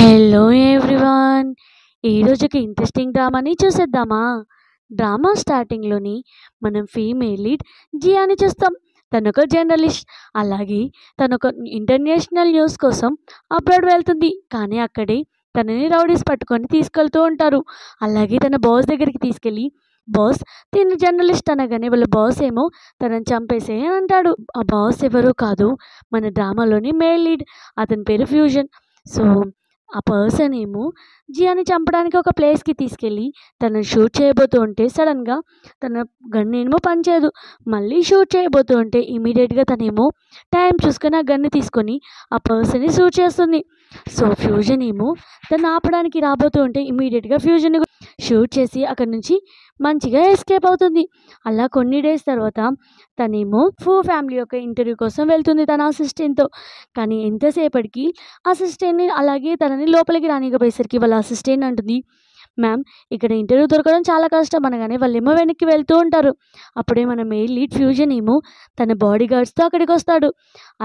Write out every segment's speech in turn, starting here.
Hello everyone. ఈరోజు ఒక interesting డ్రామాని చూసేద్దామా? డ్రామా స్టార్టింగ్‌లోని మనం ఫీమేల్ లీడ్ జియాని చూస్తాం. తనొక జర్నలిస్ట్. అలాగే తనొక ఇంటర్నేషనల్ న్యూస్ కోసం అబ్రాడ్ వెళ్తుంది. కానీ అక్కడే తనని రౌడీస్ పట్టుకొని తీసుకెళ్తూ ఉంటారు. అలాగే తన బాస్ దగ్గరికి తీసుకెళ్ళి, బాస్ తిను జర్నలిస్ట్ అనగానే వాళ్ళ బాస్ ఏమో తనని చంపేసేయ్ అని అంటాడు. ఆ బాస్ ఎవరో కాదు, మన డ్రామాలోని మేల్ లీడ్. అతని పేరు ఫ్యూజన్. సో ఆ పర్సన్ ఏమో జియాని చంపడానికి ఒక ప్లేస్‌కి తీసుకెళ్ళి తనని షూట్ చేయబోతూ ఉంటే సడెన్‌గా తన గన్ ఏమో పనిచేయదు. మళ్ళీ షూట్ చేయబోతూ ఉంటే ఇమ్మీడియేట్‌గా తనేమో టైం చూసుకొని ఆ గన్‌ని తీసుకొని ఆ పర్సన్‌ని షూట్ చేస్తుంది. సో ఫ్యూజన్ ఏమో తనని ఆపడానికి రాబోతూ ఉంటే ఇమ్మీడియేట్‌గా ఫ్యూజన్‌ని షూట్ చేసి అక్కడి నుంచి మంచిగా ఎస్కేప్ అవుతుంది. అలా కొన్ని డేస్ తర్వాత తనేమో ఫ్యామిలీ యొక్క ఇంటర్వ్యూ కోసం వెళ్తుంది తన అసిస్టెంట్‌తో. కానీ ఎంతసేపటికి అసిస్టెంట్‌ని అలాగే తనని లోపలికి రానీయకపోయేసరికి వాళ్ళ అసిస్టెంట్ అంటుంది, మ్యామ్ ఇక్కడ ఇంటర్వ్యూ దొరకడం చాలా కష్టం అనగానే వాళ్ళేమో వెనక్కి వెళ్తూ ఉంటారు. అప్పుడే మన మెయిల్ లీడ్ ఫ్యూజన్ ఏమో తన బాడీ గార్డ్స్‌తో అక్కడికొస్తాడు.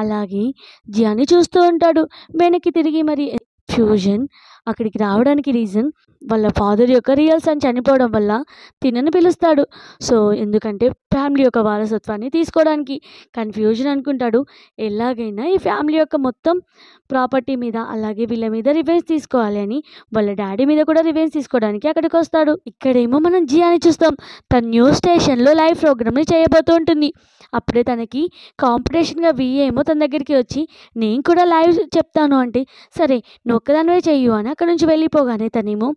అలాగే జియాని చూస్తూ ఉంటాడు. వెనక్కి తిరిగి మరి ఫ్యూజన్ అక్కడికి రావడానికి రీజన్ వాళ్ళ ఫాదర్ యొక్క రియల్ సన్ చనిపోవడం వల్ల తినని పిలుస్తాడు. సో ఎందుకంటే ఫ్యామిలీ యొక్క వారసత్వాన్ని తీసుకోవడానికి. కానీ ఫ్యూజన్ అనుకుంటాడు ఎలాగైనా ఈ ఫ్యామిలీ యొక్క మొత్తం ప్రాపర్టీ మీద అలాగే వీళ్ళ మీద రివెంజ్ తీసుకోవాలి అని. వాళ్ళ డాడీ మీద కూడా రివెంజ్ తీసుకోవడానికి అక్కడికి వస్తాడు. ఇక్కడేమో మనం జియాని చూస్తాం. తన న్యూస్ స్టేషన్‌లో లైవ్ ప్రోగ్రామ్‌ని చేయబోతూ ఉంటుంది. అప్పుడే తనకి కాంపిటీషన్‌గా విఏ ఏమో తన దగ్గరికి వచ్చి నేను కూడా లైవ్ చెప్తాను అంటే, సరే నువ్వు ఒక్కదానివే చెయ్యు అని అక్కడి నుంచి వెళ్ళిపోగానే తనేమో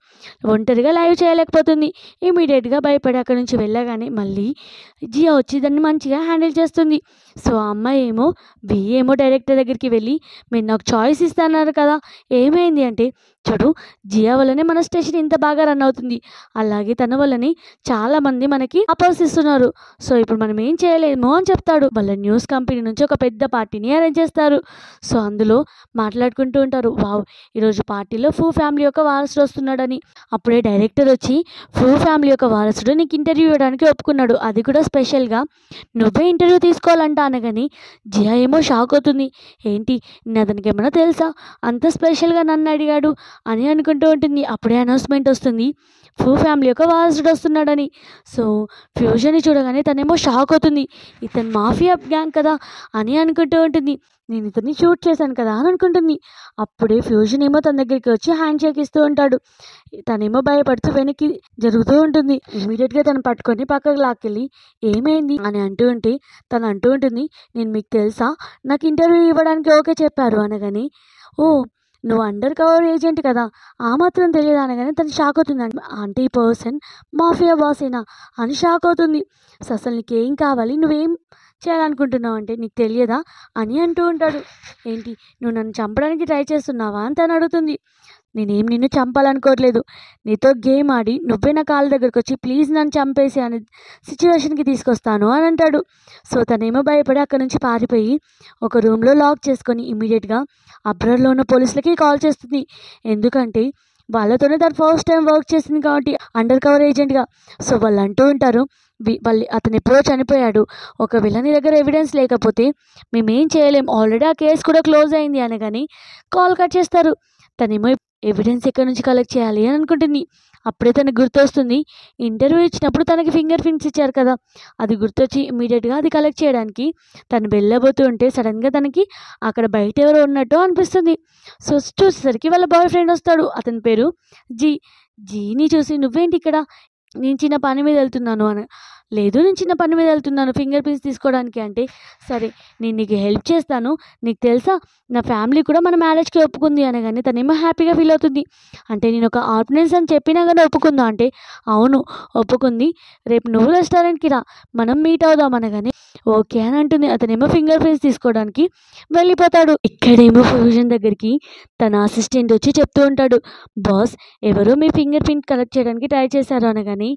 ఒంటరిగా లైవ్ చేయలేకపోతుంది. ఇమ్మీడియేట్‌గా భయపడి అక్కడి నుంచి వెళ్ళగానే మళ్ళీ జియా వచ్చి దాన్ని మంచిగా హ్యాండిల్ చేస్తుంది. సో ఆ అమ్మాయి ఏమో విఏ ఏమో డైరెక్టర్ దగ్గరికి వెళ్ళి, మీరు నాకు చాయిస్ ఇస్తన్నారు కదా, ఏమైంది అంటే, చూడు జియా వల్లనే మన స్టేషన్ ఇంత బాగా రన్ అవుతుంది. అలాగే తన వల్లనే చాలామంది మనకి అపోజ్ ఇస్తున్నారు. సో ఇప్పుడు మనం ఏం చేయలేము అని చెప్తాడు. వాళ్ళ న్యూస్ కంపెనీ నుంచి ఒక పెద్ద పార్టీని అరేంజ్ చేస్తారు. సో అందులో మాట్లాడుకుంటూ ఉంటారు, వావ్ ఈరోజు పార్టీలో ఫ్యామిలీ యొక్క వారసుడు వస్తున్నాడని. అప్పుడే డైరెక్టర్ వచ్చి ఫ్యామిలీ యొక్క వారసుడు నీకు ఇంటర్వ్యూ ఇవ్వడానికి ఒప్పుకున్నాడు, అది కూడా స్పెషల్‌గా నువ్వే ఇంటర్వ్యూ తీసుకోవాలంట అనగానే జియా ఏమో షాక్ అవుతుంది. ఏంటి అతనికి ఏమైనా తెలుసా అంత స్పెషల్‌గా నన్ను అడిగాడు అని అనుకుంటూ ఉంటుంది. అప్పుడే అనౌన్స్మెంట్ వస్తుంది, ఫ్యామిలీ యొక్క వారసుడు వస్తున్నాడని. సో ఫ్యూజన్ని చూడగానే తనేమో షాక్ అవుతుంది. ఇతను మాఫియా గ్యాంగ్ కదా అని అనుకుంటూ ఉంటుంది. నేను ఇతన్ని షూట్ చేశాను కదా అని అనుకుంటుంది. అప్పుడే ఫ్యూజన్ ఏమో తన దగ్గరికి వచ్చి హ్యాండ్ షేక్ ఇస్తూ ఉంటాడు. తనేమో భయపడుతూ వెనక్కి జరుగుతూ ఉంటుంది. ఇమ్మీడియట్‌గా తను పట్టుకొని పక్కకు లాక్కెళ్ళి ఏమైంది అని అంటూ ఉంటే తను అంటూ ఉంటుంది, నేను మీకు తెలుసా నాకు ఇంటర్వ్యూ ఇవ్వడానికి ఓకే చెప్పారు అనగానే, ఓ నువ్వు అండర్ కవర్ ఏజెంట్ కదా, ఆ మాత్రం తెలియదా అనగానే తను షాక్ అవుతుంది. అంటే ఈ పర్సన్ మాఫియా బాసేనా అని షాక్ అవుతుంది. సో అసలు నీకేం కావాలి, నువ్వేం చేయాలనుకుంటున్నావు అంటే నీకు తెలియదా అని అంటూ ఉంటాడు. ఏంటి నువ్వు నన్ను చంపడానికి ట్రై చేస్తున్నావా అని తను అడుగుతుంది. నేనేం నిన్ను చంపాలనుకోవట్లేదు, నీతో గేమ్ ఆడి నువ్వే నా కాళ్ళ దగ్గరకు వచ్చి ప్లీజ్ నన్ను చంపేసి అనే సిచ్యువేషన్కి తీసుకొస్తాను అని అంటాడు. సో తనేమో భయపడి అక్కడి నుంచి పారిపోయి ఒక రూమ్లో లాక్ చేసుకొని ఇమ్మీడియట్గా అబ్రాడ్లో ఉన్న పోలీసులకి కాల్ చేస్తుంది. ఎందుకంటే వాళ్ళతోనే తను ఫస్ట్ టైం వర్క్ చేసింది కాబట్టి అండర్ కవర్ ఏజెంట్గా. సో వాళ్ళు అంటూ ఉంటారు, వాళ్ళు అతను ఎప్పుడో చనిపోయాడు, ఒకవేళ నీ దగ్గర ఎవిడెన్స్ లేకపోతే మేమేం చేయలేం, ఆల్రెడీ ఆ కేసు కూడా క్లోజ్ అయింది అనగానే కాల్ కట్ చేస్తారు. తనేమో ఎవిడెన్స్ ఎక్కడి నుంచి కలెక్ట్ చేయాలి అని అనుకుంటుంది. అప్పుడే తనకు గుర్తొస్తుంది, ఇంటర్వ్యూ ఇచ్చినప్పుడు తనకి ఫింగర్ ప్రింట్స్ ఇచ్చారు కదా, అది గుర్తొచ్చి ఇమ్మీడియట్గా అది కలెక్ట్ చేయడానికి తను వెళ్ళబోతూ ఉంటే సడన్గా తనకి అక్కడ బయట ఎవరో ఉన్నట్టు అనిపిస్తుంది. సో చూసేసరికి వాళ్ళ బాయ్ ఫ్రెండ్ వస్తాడు. అతని పేరు జీ. జీని చూసి నువ్వేంటి ఇక్కడ, నేను చిన్న పని మీద వెళ్తున్నాను అని. లేదు నేను చిన్న పని మీద వెళ్తున్నాను ఫింగర్ ప్రింట్స్ తీసుకోవడానికి అంటే, సరే నేను నీకు హెల్ప్ చేస్తాను, నీకు తెలుసా నా ఫ్యామిలీ కూడా మన మ్యారేజ్కి ఒప్పుకుంది అనగానే తనేమో హ్యాపీగా ఫీల్ అవుతుంది. అంటే నేను ఒక ఆర్ఫనైజ్ అని చెప్పినా కానీ ఒప్పుకుందా అంటే, అవును ఒప్పుకుంది, రేపు నువ్వు రెస్టారెంట్కి రా మనం మీట్ అవుదాం అనగానే ఓకే అని అంటుంది. అతనేమో ఫింగర్ ప్రింట్స్ తీసుకోవడానికి వెళ్ళిపోతాడు. ఇక్కడేమో ఫ్యూజన్ దగ్గరికి తన అసిస్టెంట్ వచ్చి చెప్తూ ఉంటాడు, బాస్ ఎవరో మీ ఫింగర్ ప్రింట్ కలెక్ట్ చేయడానికి ట్రై చేశారు అనగానే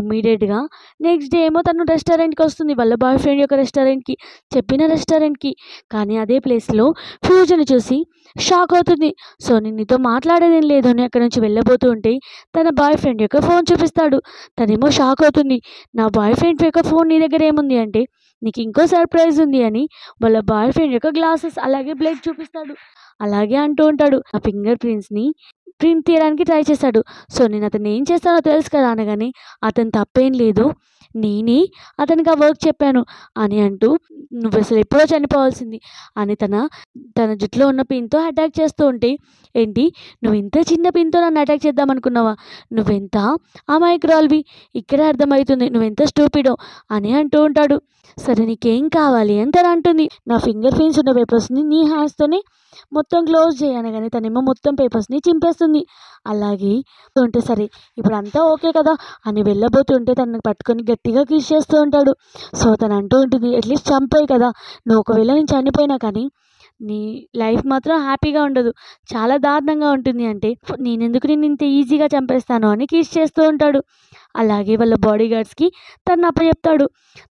ఇమ్మీడియట్గా నెక్స్ట్ డే ఏమో తను రెస్టారెంట్కి వస్తుంది, వాళ్ళ బాయ్ ఫ్రెండ్ యొక్క రెస్టారెంట్కి, చెప్పిన రెస్టారెంట్కి. కానీ అదే ప్లేస్లో ఫ్యూజన్ చూసి షాక్ అవుతుంది. సో నేను నీతో మాట్లాడేదేం లేదు అని అక్కడ నుంచి వెళ్ళబోతూ ఉంటే తన బాయ్ ఫ్రెండ్ యొక్క ఫోన్ చూపిస్తాడు. తనేమో షాక్ అవుతుంది, నా బాయ్ ఫ్రెండ్ యొక్క ఫోన్ నీ దగ్గర ఏముంది అంటే, నీకు ఇంకో సర్ప్రైజ్ ఉంది అని వాళ్ళ బాయ్ ఫ్రెండ్ యొక్క గ్లాసెస్ అలాగే బ్లడ్ చూపిస్తాడు. అలాగే అంటూ ఉంటాడు, ఆ ఫింగర్ ప్రింట్స్ని ప్రింట్ తీయడానికి ట్రై చేశాడు. సో నేను అతను ఏం చేస్తానో తెలుసు కదా అనగానే, అతను తప్పేం లేదు, నేనే అతనికి ఆ వర్క్ చెప్పాను అని అంటూ, నువ్వు అసలు ఎప్పుడో చనిపోవాల్సింది అని తన జుట్టులో ఉన్న పిన్తో అటాక్ చేస్తూ ఉంటే, ఏంటి నువ్వు ఇంత చిన్న పిన్తో నన్ను అటాక్ చేద్దాం అనుకున్నావా, నువ్వెంత అమాయకురాలివి, ఇక్కడే అర్థమవుతుంది నువ్వెంత స్టూపిడో అని అంటూ ఉంటాడు. సరే నీకేం కావాలి అని తను అంటుంది, నా ఫింగర్ ప్రింట్స్ ఉన్న పేపర్స్ని నీ హ్యాండ్స్తోనే మొత్తం క్లోజ్ చేయనగానే తనేమో మొత్తం పేపర్స్ని చింపేస్తుంది. అలాగే ఉంటే సరే ఇప్పుడు అంతా ఓకే కదా అని వెళ్ళబోతుంటే తనని పట్టుకొని గట్టిగా కిస్ చేస్తూ ఉంటాడు. సో తను అంటూ ఉంటుంది, అట్లీస్ట్ చంపాయి కదా, నువ్వు ఒకవేళ నేను చనిపోయినా కానీ నీ లైఫ్ మాత్రం హ్యాపీగా ఉండదు, చాలా దారుణంగా ఉంటుంది అంటే నేనెందుకు నిన్ను ఇంత ఈజీగా చంపేస్తాను అని కిస్ చేస్తూ ఉంటాడు. అలాగే వాళ్ళ బాడీ గార్డ్స్కి తను అప్పచెప్తాడు.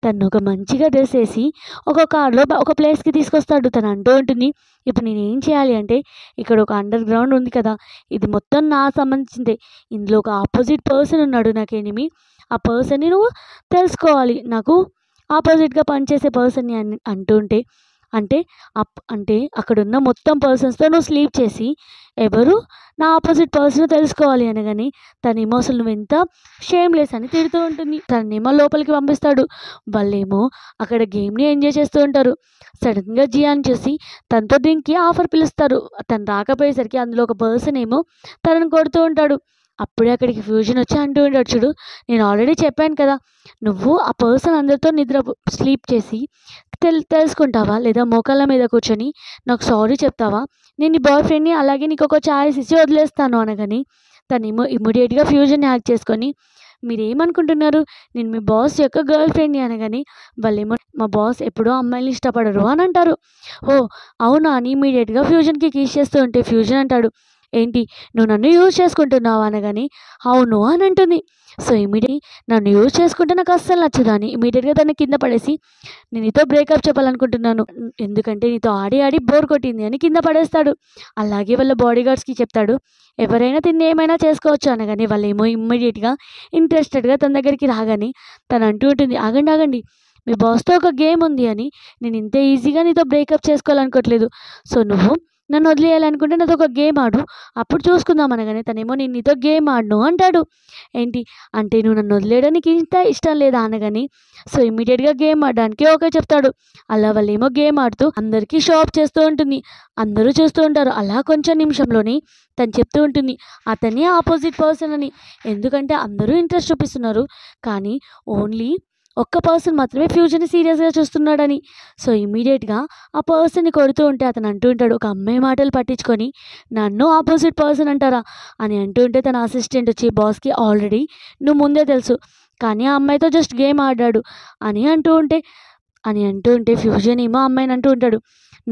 తను ఒక మంచిగా డ్రెస్ వేసి ఒక కార్లో ఒక ప్లేస్కి తీసుకొస్తాడు. తను అంటూ ఉంటుంది, ఇప్పుడు నేను ఏం చేయాలి అంటే, ఇక్కడ ఒక అండర్ గ్రౌండ్ ఉంది కదా, ఇది మొత్తం నాకు సంబంధించిందే, ఇందులో ఒక ఆపోజిట్ పర్సన్ ఉన్నాడు నాకు ఎనిమి, ఆ పర్సన్ని నువ్వు తెలుసుకోవాలి, నాకు ఆపోజిట్గా పనిచేసే పర్సన్ని అని అంటుంటే, అంటే అక్కడున్న మొత్తం పర్సన్స్తో నువ్వు స్లీప్ చేసి ఎవరు నా ఆపోజిట్ పర్సన్ తెలుసుకోవాలి అనగానే తనేమో అసలు నువ్వెంత షేమ్లెస్ అని తిడుతూ ఉంటుంది. తనేమో లోపలికి పంపిస్తాడు. వాళ్ళేమో అక్కడ గేమ్ని ఎంజాయ్ చేస్తూ ఉంటారు. సడన్గా జియాన్ చూసి తనతో దీనికి ఆఫర్ పిలుస్తారు. తను రాకపోయేసరికి అందులో ఒక పర్సన్ ఏమో తనను కొడుతూ ఉంటాడు. అప్పుడే అక్కడికి ఫ్యూజన్ వచ్చి అంటూ ఉంటాడు, చూడు నేను ఆల్రెడీ చెప్పాను కదా, నువ్వు ఆ పర్సన్ అందరితో స్లీప్ చేసి తెలుసుకుంటావా, లేదా మోకాళ్ళ మీద కూర్చొని నాకు సారీ చెప్తావా, నేను నీ బాయ్ ఫ్రెండ్ని అలాగే నీకు ఒక ఛాయిస్ ఇచ్చి వదిలేస్తాను అనగాని తనేమో ఇమ్మీడియట్గా ఫ్యూజన్ హ్యాక్ చేసుకొని, మీరేమనుకుంటున్నారు నేను మీ బాస్ యొక్క గర్ల్ ఫ్రెండ్ని అనగాని వాళ్ళేమో మా బాస్ ఎప్పుడూ అమ్మాయిని ఇష్టపడరు అని అంటారు. ఓ అవునా అని ఇమ్మీడియట్గా ఫ్యూజన్కి కిస్ చేస్తూ ఉంటే ఫ్యూజన్ అంటాడు, ఏంటి నువ్వు నన్ను యూజ్ చేసుకుంటున్నావా అనగాని అవును అని అంటుంది. సో ఇమీడియట్లీ నన్ను యూజ్ చేసుకుంటే నాకు అస్సలు నచ్చదు అని ఇమీడియట్గా దాన్ని కింద పడేసి, నేను నీతో బ్రేకప్ చెప్పాలనుకుంటున్నాను, ఎందుకంటే నీతో ఆడి ఆడి బోర్ కొట్టింది అని కింద పడేస్తాడు. అలాగే వాళ్ళ బాడీ గార్డ్స్కి చెప్తాడు, ఎవరైనా తిని ఏమైనా చేసుకోవచ్చు అనగానే వాళ్ళేమో ఇమ్మీడియట్గా ఇంట్రెస్టెడ్గా తన దగ్గరికి రాగానే తను అంటూ ఉంటుంది, ఆగండి ఆగండి, మీ బాస్తో ఒక గేమ్ ఉంది అని, నేను ఇంత ఈజీగా నీతో బ్రేకప్ చేసుకోవాలనుకోవట్లేదు, సో నువ్వు నన్ను వదిలేయాలనుకుంటే నాతో ఒక గేమ్ ఆడు, అప్పుడు చూసుకుందాం అనగానే తనేమో నేను నీతో గేమ్ ఆడను అంటాడు. ఏంటి అంటే నువ్వు నన్ను వదిలేయడానికి ఇంత ఇష్టం లేదా అనగాని సో ఇమ్మీడియట్గా గేమ్ ఆడడానికి ఓకే చెప్తాడు. అలా వాళ్ళేమో గేమ్ ఆడుతూ అందరికీ షో ఆఫ్ చేస్తూ ఉంటుంది. అందరూ చూస్తూ ఉంటారు. అలా కొంచెం నిమిషంలోనే తను చెప్తూ ఉంటుంది, అతనే ఆపోజిట్ పర్సన్ అని, ఎందుకంటే అందరూ ఇంట్రెస్ట్ చూపిస్తున్నారు కానీ ఓన్లీ ఒక్క పర్సన్ మాత్రమే ఫ్యూచర్ని సీరియస్గా చూస్తున్నాడని. సో ఇమీడియట్గా ఆ పర్సన్ని కొడుతూ ఉంటే అతను అంటూ ఉంటాడు, ఒక అమ్మాయి మాటలు పట్టించుకొని నన్ను ఆపోజిట్ పర్సన్ అంటారా అని అంటూ ఉంటే తన అసిస్టెంట్ వచ్చి బాస్కి ఆల్రెడీ నువ్వు ముందే తెలుసు కానీ ఆ అమ్మాయితో జస్ట్ గేమ్ ఆడాడు అని అంటూ ఉంటే ఫ్యూజన్ ఏమో అమ్మాయిని అంటూ ఉంటాడు,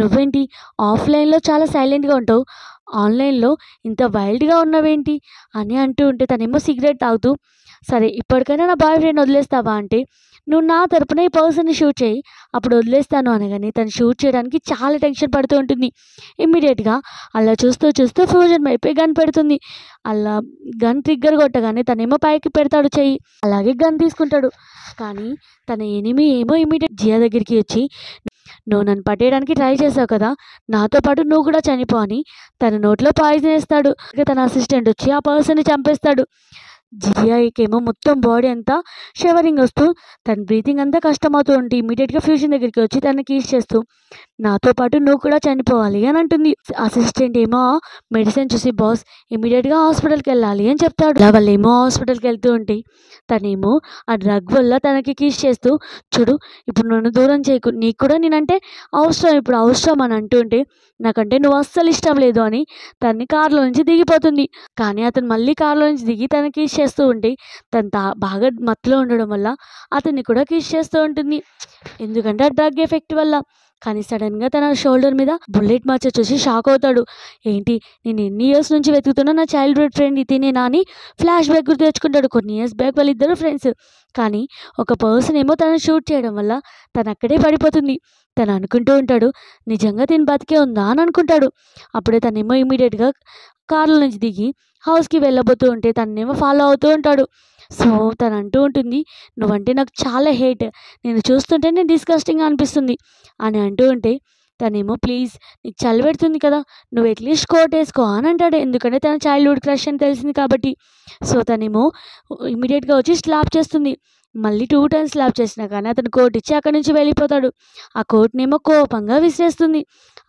నువ్వేంటి ఆఫ్లైన్లో చాలా సైలెంట్గా ఉంటావు, ఆన్లైన్లో ఇంత వైల్డ్గా ఉన్నావేంటి అని అంటూ ఉంటే తనేమో సిగరెట్ తాగుతూ, సరే ఇప్పటికైనా నా బాయ్ ఫ్రెండ్ వదిలేస్తావా అంటే, నువ్వు నా తరపున ఈ పర్సన్ని షూట్ చేయి అప్పుడు వదిలేస్తాను అనగానే తను షూట్ చేయడానికి చాలా టెన్షన్ పడుతూ ఉంటుంది. ఇమ్మీడియట్గా అలా చూస్తూ ఫ్యూజన్ వైపే గన్ పెడుతుంది. అలా గన్ ట్రిగ్గర్ కొట్టగానే తనేమో పైకి పెడతాడు చెయ్యి, అలాగే గన్ తీసుకుంటాడు. కానీ తన ఎనిమి ఏమో ఇమ్మీడియట్ జియా దగ్గరికి వచ్చి, నువ్వు నన్ను పట్టేయడానికి ట్రై చేసావు కదా, నాతో పాటు నువ్వు కూడా చనిపో అని తన నోట్లో పాయిజన్ వేస్తాడు. తన అసిస్టెంట్ వచ్చి ఆ పర్సన్ని చంపేస్తాడు. జియాకేమో మొత్తం బాడీ అంతా షవరింగ్ వస్తూ తన బ్రీతింగ్ అంతా కష్టమవుతూ ఉంటే ఇమీడియట్గా ఫ్యూజన్ దగ్గరికి వచ్చి తనని కీస్ చేస్తూ, నాతో పాటు నువ్వు కూడా చనిపోవాలి అని అంటుంది. అసిస్టెంట్ ఏమో మెడిసిన్ చూసి, బాస్ ఇమీడియట్గా హాస్పిటల్కి వెళ్ళాలి అని చెప్తాడు. అలా వాళ్ళు ఏమో హాస్పిటల్కి వెళ్తూ ఉంటే తనేమో ఆ డ్రగ్ వల్ల తనకి కీస్ చేస్తూ, చూడు ఇప్పుడు నన్ను దూరం చేయకు, నీకు కూడా నేనంటే అవసరం, ఇప్పుడు అవసరం అని అంటూ ఉంటే, నాకంటే నువ్వు అస్సలు ఇష్టం లేదు అని తన్ని కారులో నుంచి దిగిపోతుంది. కానీ అతను మళ్ళీ కారులో నుంచి దిగి తనకి కిస్ చేస్తూ ఉంటే తను బాగా మత్తులో ఉండడం వల్ల అతన్ని కూడా కిస్ చేస్తూ ఉంటుంది, ఎందుకంటే ఆ డ్రగ్ ఎఫెక్ట్ వల్ల. కానీ సడన్గా తన షోల్డర్ మీద బుల్లెట్ మార్చ చూసి షాక్ అవుతాడు. ఏంటి నేను ఎన్ని ఇయర్స్ నుంచి వెతుకుతున్నా నా చైల్డ్హుడ్ ఫ్రెండ్ ఇతనేనా అని ఫ్లాష్ బ్యాక్ గుర్తు తెచ్చుకుంటాడు. కొన్ని ఇయర్స్ బ్యాక్ వాళ్ళిద్దరు ఫ్రెండ్స్, కానీ ఒక పర్సన్ ఏమో తనని షూట్ చేయడం వల్ల తను అక్కడే పడిపోతుంది. తను అనుకుంటూ ఉంటాడు, నిజంగా తిని బతికే ఉందా అని అనుకుంటాడు. అప్పుడే తనేమో ఇమీడియట్గా కార్లో నుంచి దిగి హౌస్కి వెళ్ళబోతూ ఉంటే తనేమో ఫాలో అవుతూ ఉంటాడు. సో తను అంటూ ఉంటుంది, నువ్వంటే నాకు చాలా హేట్, నేను చూస్తుంటేనే డిస్గస్టింగ్గా అనిపిస్తుంది అని అంటూ ఉంటే తనేమో ప్లీజ్ నీకు చలి పెడుతుంది కదా, నువ్వు అట్లీస్ట్ కోట్ వేసుకో అని అంటాడు. ఎందుకంటే తన చైల్డ్హుడ్ క్రష్ అని తెలిసింది కాబట్టి. సో తనేమో ఇమీడియట్గా వచ్చి స్లాప్ చేస్తుంది. మళ్ళీ 2 టైమ్స్ స్లాప్ చేసినా కానీ అతను కోట్ ఇచ్చి అక్కడి నుంచి వెళ్ళిపోతాడు. ఆ కోట్నేమో కోపంగా విసిరేస్తుంది.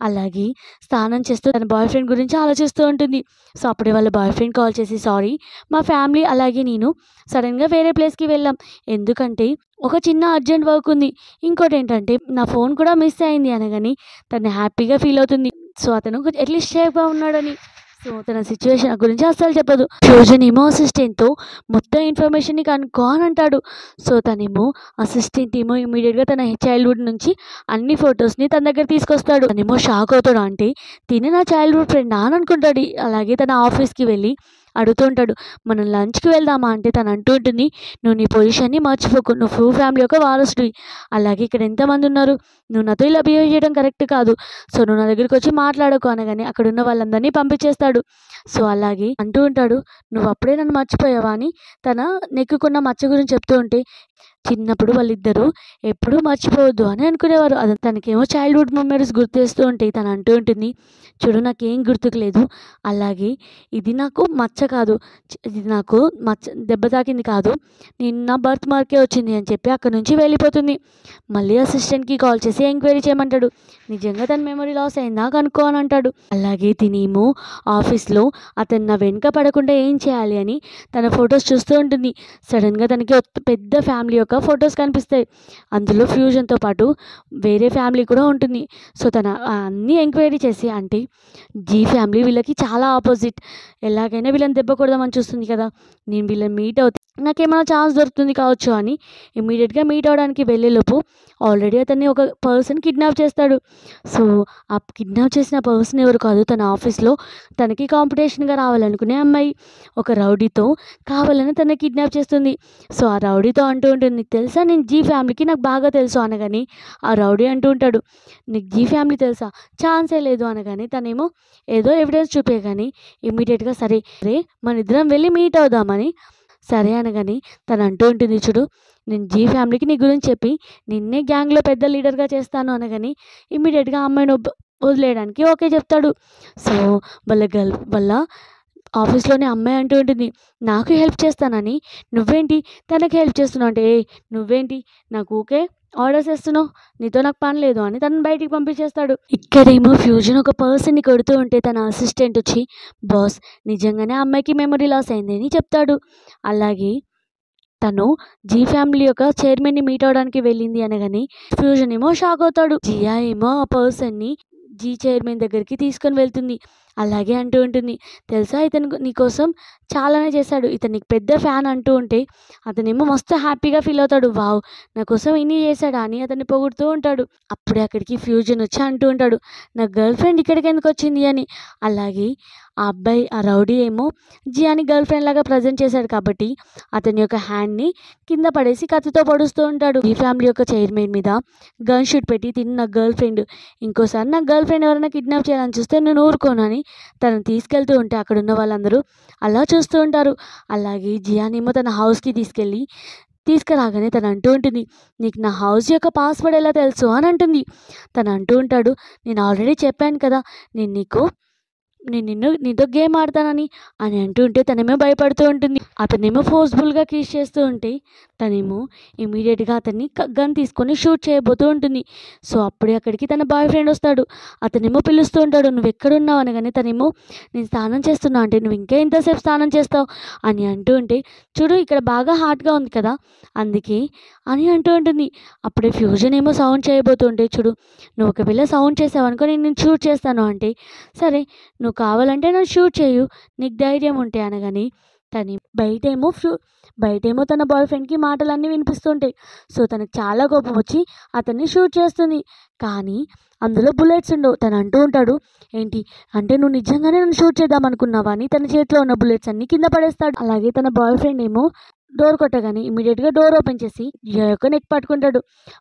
అలాగే స్నానం చేస్తూ తన బాయ్ ఫ్రెండ్ గురించి ఆలోచిస్తూ ఉంటుంది. సో అప్పుడే వాళ్ళ బాయ్ ఫ్రెండ్ కాల్ చేసి, సారీ మా ఫ్యామిలీ అలాగే నేను సడన్గా వేరే ప్లేస్కి వెళ్ళాం, ఎందుకంటే ఒక చిన్న అర్జెంట్ వర్క్ ఉంది, ఇంకోటి ఏంటంటే నా ఫోన్ కూడా మిస్ అయింది అనగాని తను హ్యాపీగా ఫీల్ అవుతుంది. సో అతను అట్లీస్ట్ సేఫ్గా ఉన్నాడని. సో తన సిచ్యువేషన్ గురించి అస్సలు చెప్పదు. ఫ్యూజన్ ఏమో అసిస్టెంట్తో మొత్తం ఇన్ఫర్మేషన్ని కనుక్కో అని అంటాడు. సో తనేమో అసిస్టెంట్ ఏమో ఇమీడియట్గా తన చైల్డ్హుడ్ నుంచి అన్ని ఫొటోస్ని తన దగ్గర తీసుకొస్తాడు. తనేమో షాక్ అవుతాడు. అంటే తిని నా చైల్డ్హుడ్ ఫ్రెండ్ అని అనుకుంటాడు. అలాగే తన ఆఫీస్కి వెళ్ళి అడుగుతూ ఉంటాడు, మనం లంచ్కి వెళ్దామా అంటే తను అంటూ ఉంటుంది, నువ్వు నీ పొజిషన్ని మర్చిపోకు, నువ్వు ఫ్రూ ఫ్యామిలీ యొక్క వారసుడివి, అలాగే ఇక్కడ ఎంతమంది ఉన్నారు, నువ్వు నాతో ఇలా బిహేవ్ చేయడం కరెక్ట్ కాదు, సో నువ్వు నా దగ్గరికి వచ్చి మాట్లాడకు అనగానే అక్కడ ఉన్న వాళ్ళందరినీ పంపించేస్తాడు. సో అలాగే అంటూ ఉంటాడు, నువ్వు అప్పుడే నన్ను మర్చిపోయావా అని తన నెక్కుకున్న మచ్చ గురించి చెప్తూ ఉంటే చిన్నప్పుడు వాళ్ళిద్దరూ ఎప్పుడూ మర్చిపోవద్దు అని అనుకునేవారు. అది తనకేమో చైల్డ్హుడ్ మెమరీస్ గుర్తేస్తూ ఉంటాయి. తను అంటూ ఉంటుంది, చూడు నాకేం గుర్తుకు లేదు, అలాగే ఇది నాకు మచ్చ కాదు, ఇది నాకు మచ్చ దెబ్బ తాకింది కాదు, నేను నా బర్త్ మార్కే వచ్చింది అని చెప్పి అక్కడ నుంచి వెళ్ళిపోతుంది. మళ్ళీ అసిస్టెంట్కి కాల్ చేసి ఎంక్వైరీ చేయమంటాడు. నిజంగా తన మెమరీ లాస్ అయిందా కనుక్కో అని అంటాడు. అలాగే తినేమో ఆఫీస్లో అతను నా వెనుక పడకుండా ఏం చేయాలి అని తన ఫొటోస్ చూస్తూ ఉంటుంది. సడన్గా తనకి పెద్ద ఫ్యామిలీ యొక్క ఫొటోస్ కనిపిస్తాయి. అందులో ఫ్యూజన్తో పాటు వేరే ఫ్యామిలీ కూడా ఉంటుంది. సో తన అన్నీ ఎంక్వైరీ చేసి, అంటే జీ ఫ్యామిలీ వీళ్ళకి చాలా ఆపోజిట్, ఎలాగైనా వీళ్ళని దెబ్బ కొడదామని చూస్తుంది కదా, నేను వీళ్ళని మీట్ అవుతే నాకేమైనా ఛాన్స్ దొరుకుతుంది కావచ్చు అని ఇమ్మీడియట్గా మీట్ అవడానికి వెళ్ళేలోపు ఆల్రెడీ అతన్ని ఒక పర్సన్ కిడ్నాప్ చేస్తాడు. సో ఆ కిడ్నాప్ చేసిన పర్సన్ ఎవరు కాదు, తన ఆఫీస్లో తనకి కాంపిటీషన్గా రావాలనుకునే అమ్మాయి ఒక రౌడీతో కావాలని తనని కిడ్నాప్ చేస్తుంది. సో ఆ రౌడీతో అంటూ ఉంటుంది, నీకు తెలుసా నేను జీ ఫ్యామిలీకి నాకు బాగా తెలుసు అనగాని ఆ రౌడీ అంటూ ఉంటాడు, నీకు జీ ఫ్యామిలీ తెలుసా, ఛాన్సే లేదు అనగాని తనేమో ఏదో ఎవిడెన్స్ చూపేయగాని ఇమ్మీడియట్గా సరే మన ఇద్దరం వెళ్ళి మీట్ అవుదామని సరే అనగాని తను అంటూ ఉంటుంది, చూడు నేను జీ ఫ్యామిలీకి నీ గురించి చెప్పి నిన్నే గ్యాంగ్లో పెద్ద లీడర్గా చేస్తాను అనగాని ఇమ్మీడియట్గా అమ్మాయిని వదిలేయడానికి ఓకే చెప్తాడు. సో వాళ్ళ ఆఫీస్లోనే అమ్మాయి అంటూ ఉంటుంది, నాకు హెల్ప్ చేస్తానని నువ్వేంటి తనకి హెల్ప్ చేస్తున్నావు అంటే, నువ్వేంటి నాకు ఓకే ఆర్డర్స్ ఇస్తున్నావు, నీతో నాకు పని లేదు అని తనని బయటికి పంపించేస్తాడు. ఇక్కడేమో ఫ్యూజన్ ఒక పర్సన్ని కొడుతూ ఉంటే తన అసిస్టెంట్ వచ్చి, బాస్ నిజంగానే అమ్మాయికి మెమరీ లాస్ అయింది అని చెప్తాడు. అలాగే తను జీ ఫ్యామిలీ యొక్క చైర్మన్ని మీట్ అవడానికి వెళ్ళింది అనగానే ఫ్యూజన్ ఏమో షాక్ అవుతాడు. జియా ఏమో ఆ పర్సన్ని జీ చైర్మన్ దగ్గరికి తీసుకొని వెళ్తుంది. అలాగే అంటూ ఉంటుంది, తెలుసా ఇతను నీకోసం చాలానే చేశాడు, ఇతను నీకు పెద్ద ఫ్యాన్ అంటూ ఉంటే అతనేమో మస్తు హ్యాపీగా ఫీల్ అవుతాడు. వావ్ నా కోసం ఇన్ని చేశాడా అని అతన్ని పొగుడుతూ ఉంటాడు. అప్పుడే అక్కడికి ఫ్యూజన్ వచ్చి అంటూ ఉంటాడు, నా గర్ల్ ఫ్రెండ్ ఇక్కడికి ఎందుకు వచ్చింది అని. అలాగే ఆ అబ్బాయి ఆ రౌడీ ఏమో జియాని గర్ల్ ఫ్రెండ్ లాగా ప్రజెంట్ చేశాడు కాబట్టి అతని యొక్క హ్యాండ్ని కింద పడేసి కత్తితో పొడుస్తూ ఉంటాడు. ఈ ఫ్యామిలీ యొక్క చైర్మన్ మీద గన్ షూట్ పెట్టి, తిని నా గర్ల్ ఫ్రెండ్ ఇంకోసారి నా గర్ల్ ఫ్రెండ్ ఎవరైనా కిడ్నాప్ చేయాలని చూస్తే నేను ఊరుకోనని తనని తీసుకెళ్తూ ఉంటే అక్కడ ఉన్న వాళ్ళందరూ అలా చూస్తూ ఉంటారు. అలాగే జియానేమో తన హౌస్కి తీసుకురాగానే తను అంటూ ఉంటుంది, నీకు నా హౌస్ యొక్క పాస్వర్డ్ ఎలా తెలుసు అని అంటుంది. తను అంటూ ఉంటాడు, నేను ఆల్రెడీ చెప్పాను కదా నేను నీతో గేమ్ ఆడతానని అని అంటూ ఉంటే తనేమో భయపడుతూ ఉంటుంది. అతనేమో ఫోర్స్ఫుల్గా కిస్ చేస్తూ ఉంటే తనేమో ఇమీడియట్గా అతన్ని గన్ తీసుకొని షూట్ చేయబోతూ ఉంటుంది. సో అప్పుడే అక్కడికి తన బాయ్ ఫ్రెండ్ వస్తాడు. అతనేమో పిలుస్తూ ఉంటాడు, నువ్వు ఎక్కడున్నావు అనగానే తనేమో నేను స్నానం చేస్తున్నా అంటే, నువ్వు ఇంకా ఎంతసేపు స్నానం చేస్తావు అని అంటూ ఉంటే, చూడు ఇక్కడ బాగా హాట్గా ఉంది కదా అందుకే అని అంటూ ఉంటుంది. అప్పుడే ఫ్యూజన్ ఏమో సౌండ్ చేయబోతుంటే, చూడు నువ్వు ఒకవేళ సౌండ్ చేసావనుకో నేను షూట్ చేస్తాను అంటే, సరే నువ్వు కావాలంటే నన్ను షూట్ చేయు నీకు ధైర్యం ఉంటే అనగాని తను బయటేమో తన బాయ్ ఫ్రెండ్కి మాటలన్నీ వినిపిస్తుంటాయి. సో తనకు చాలా కోపం వచ్చి అతన్ని షూట్ చేస్తుంది. కానీ అందులో బుల్లెట్స్ ఉండవు. తను అంటూ ఉంటాడు, ఏంటి అంటే నువ్వు నిజంగానే నన్ను షూట్ చేద్దాం అనుకున్నావా అని తన చేతిలో ఉన్న బుల్లెట్స్ అన్ని కింద పడేస్తాడు. అలాగే తన బాయ్ ఫ్రెండ్ ఏమో డోర్ కొట్టగానే ఇమీడియట్గా డోర్ ఓపెన్ చేసి జియా యొక్క నెక్ పట్టుకుంటాడు.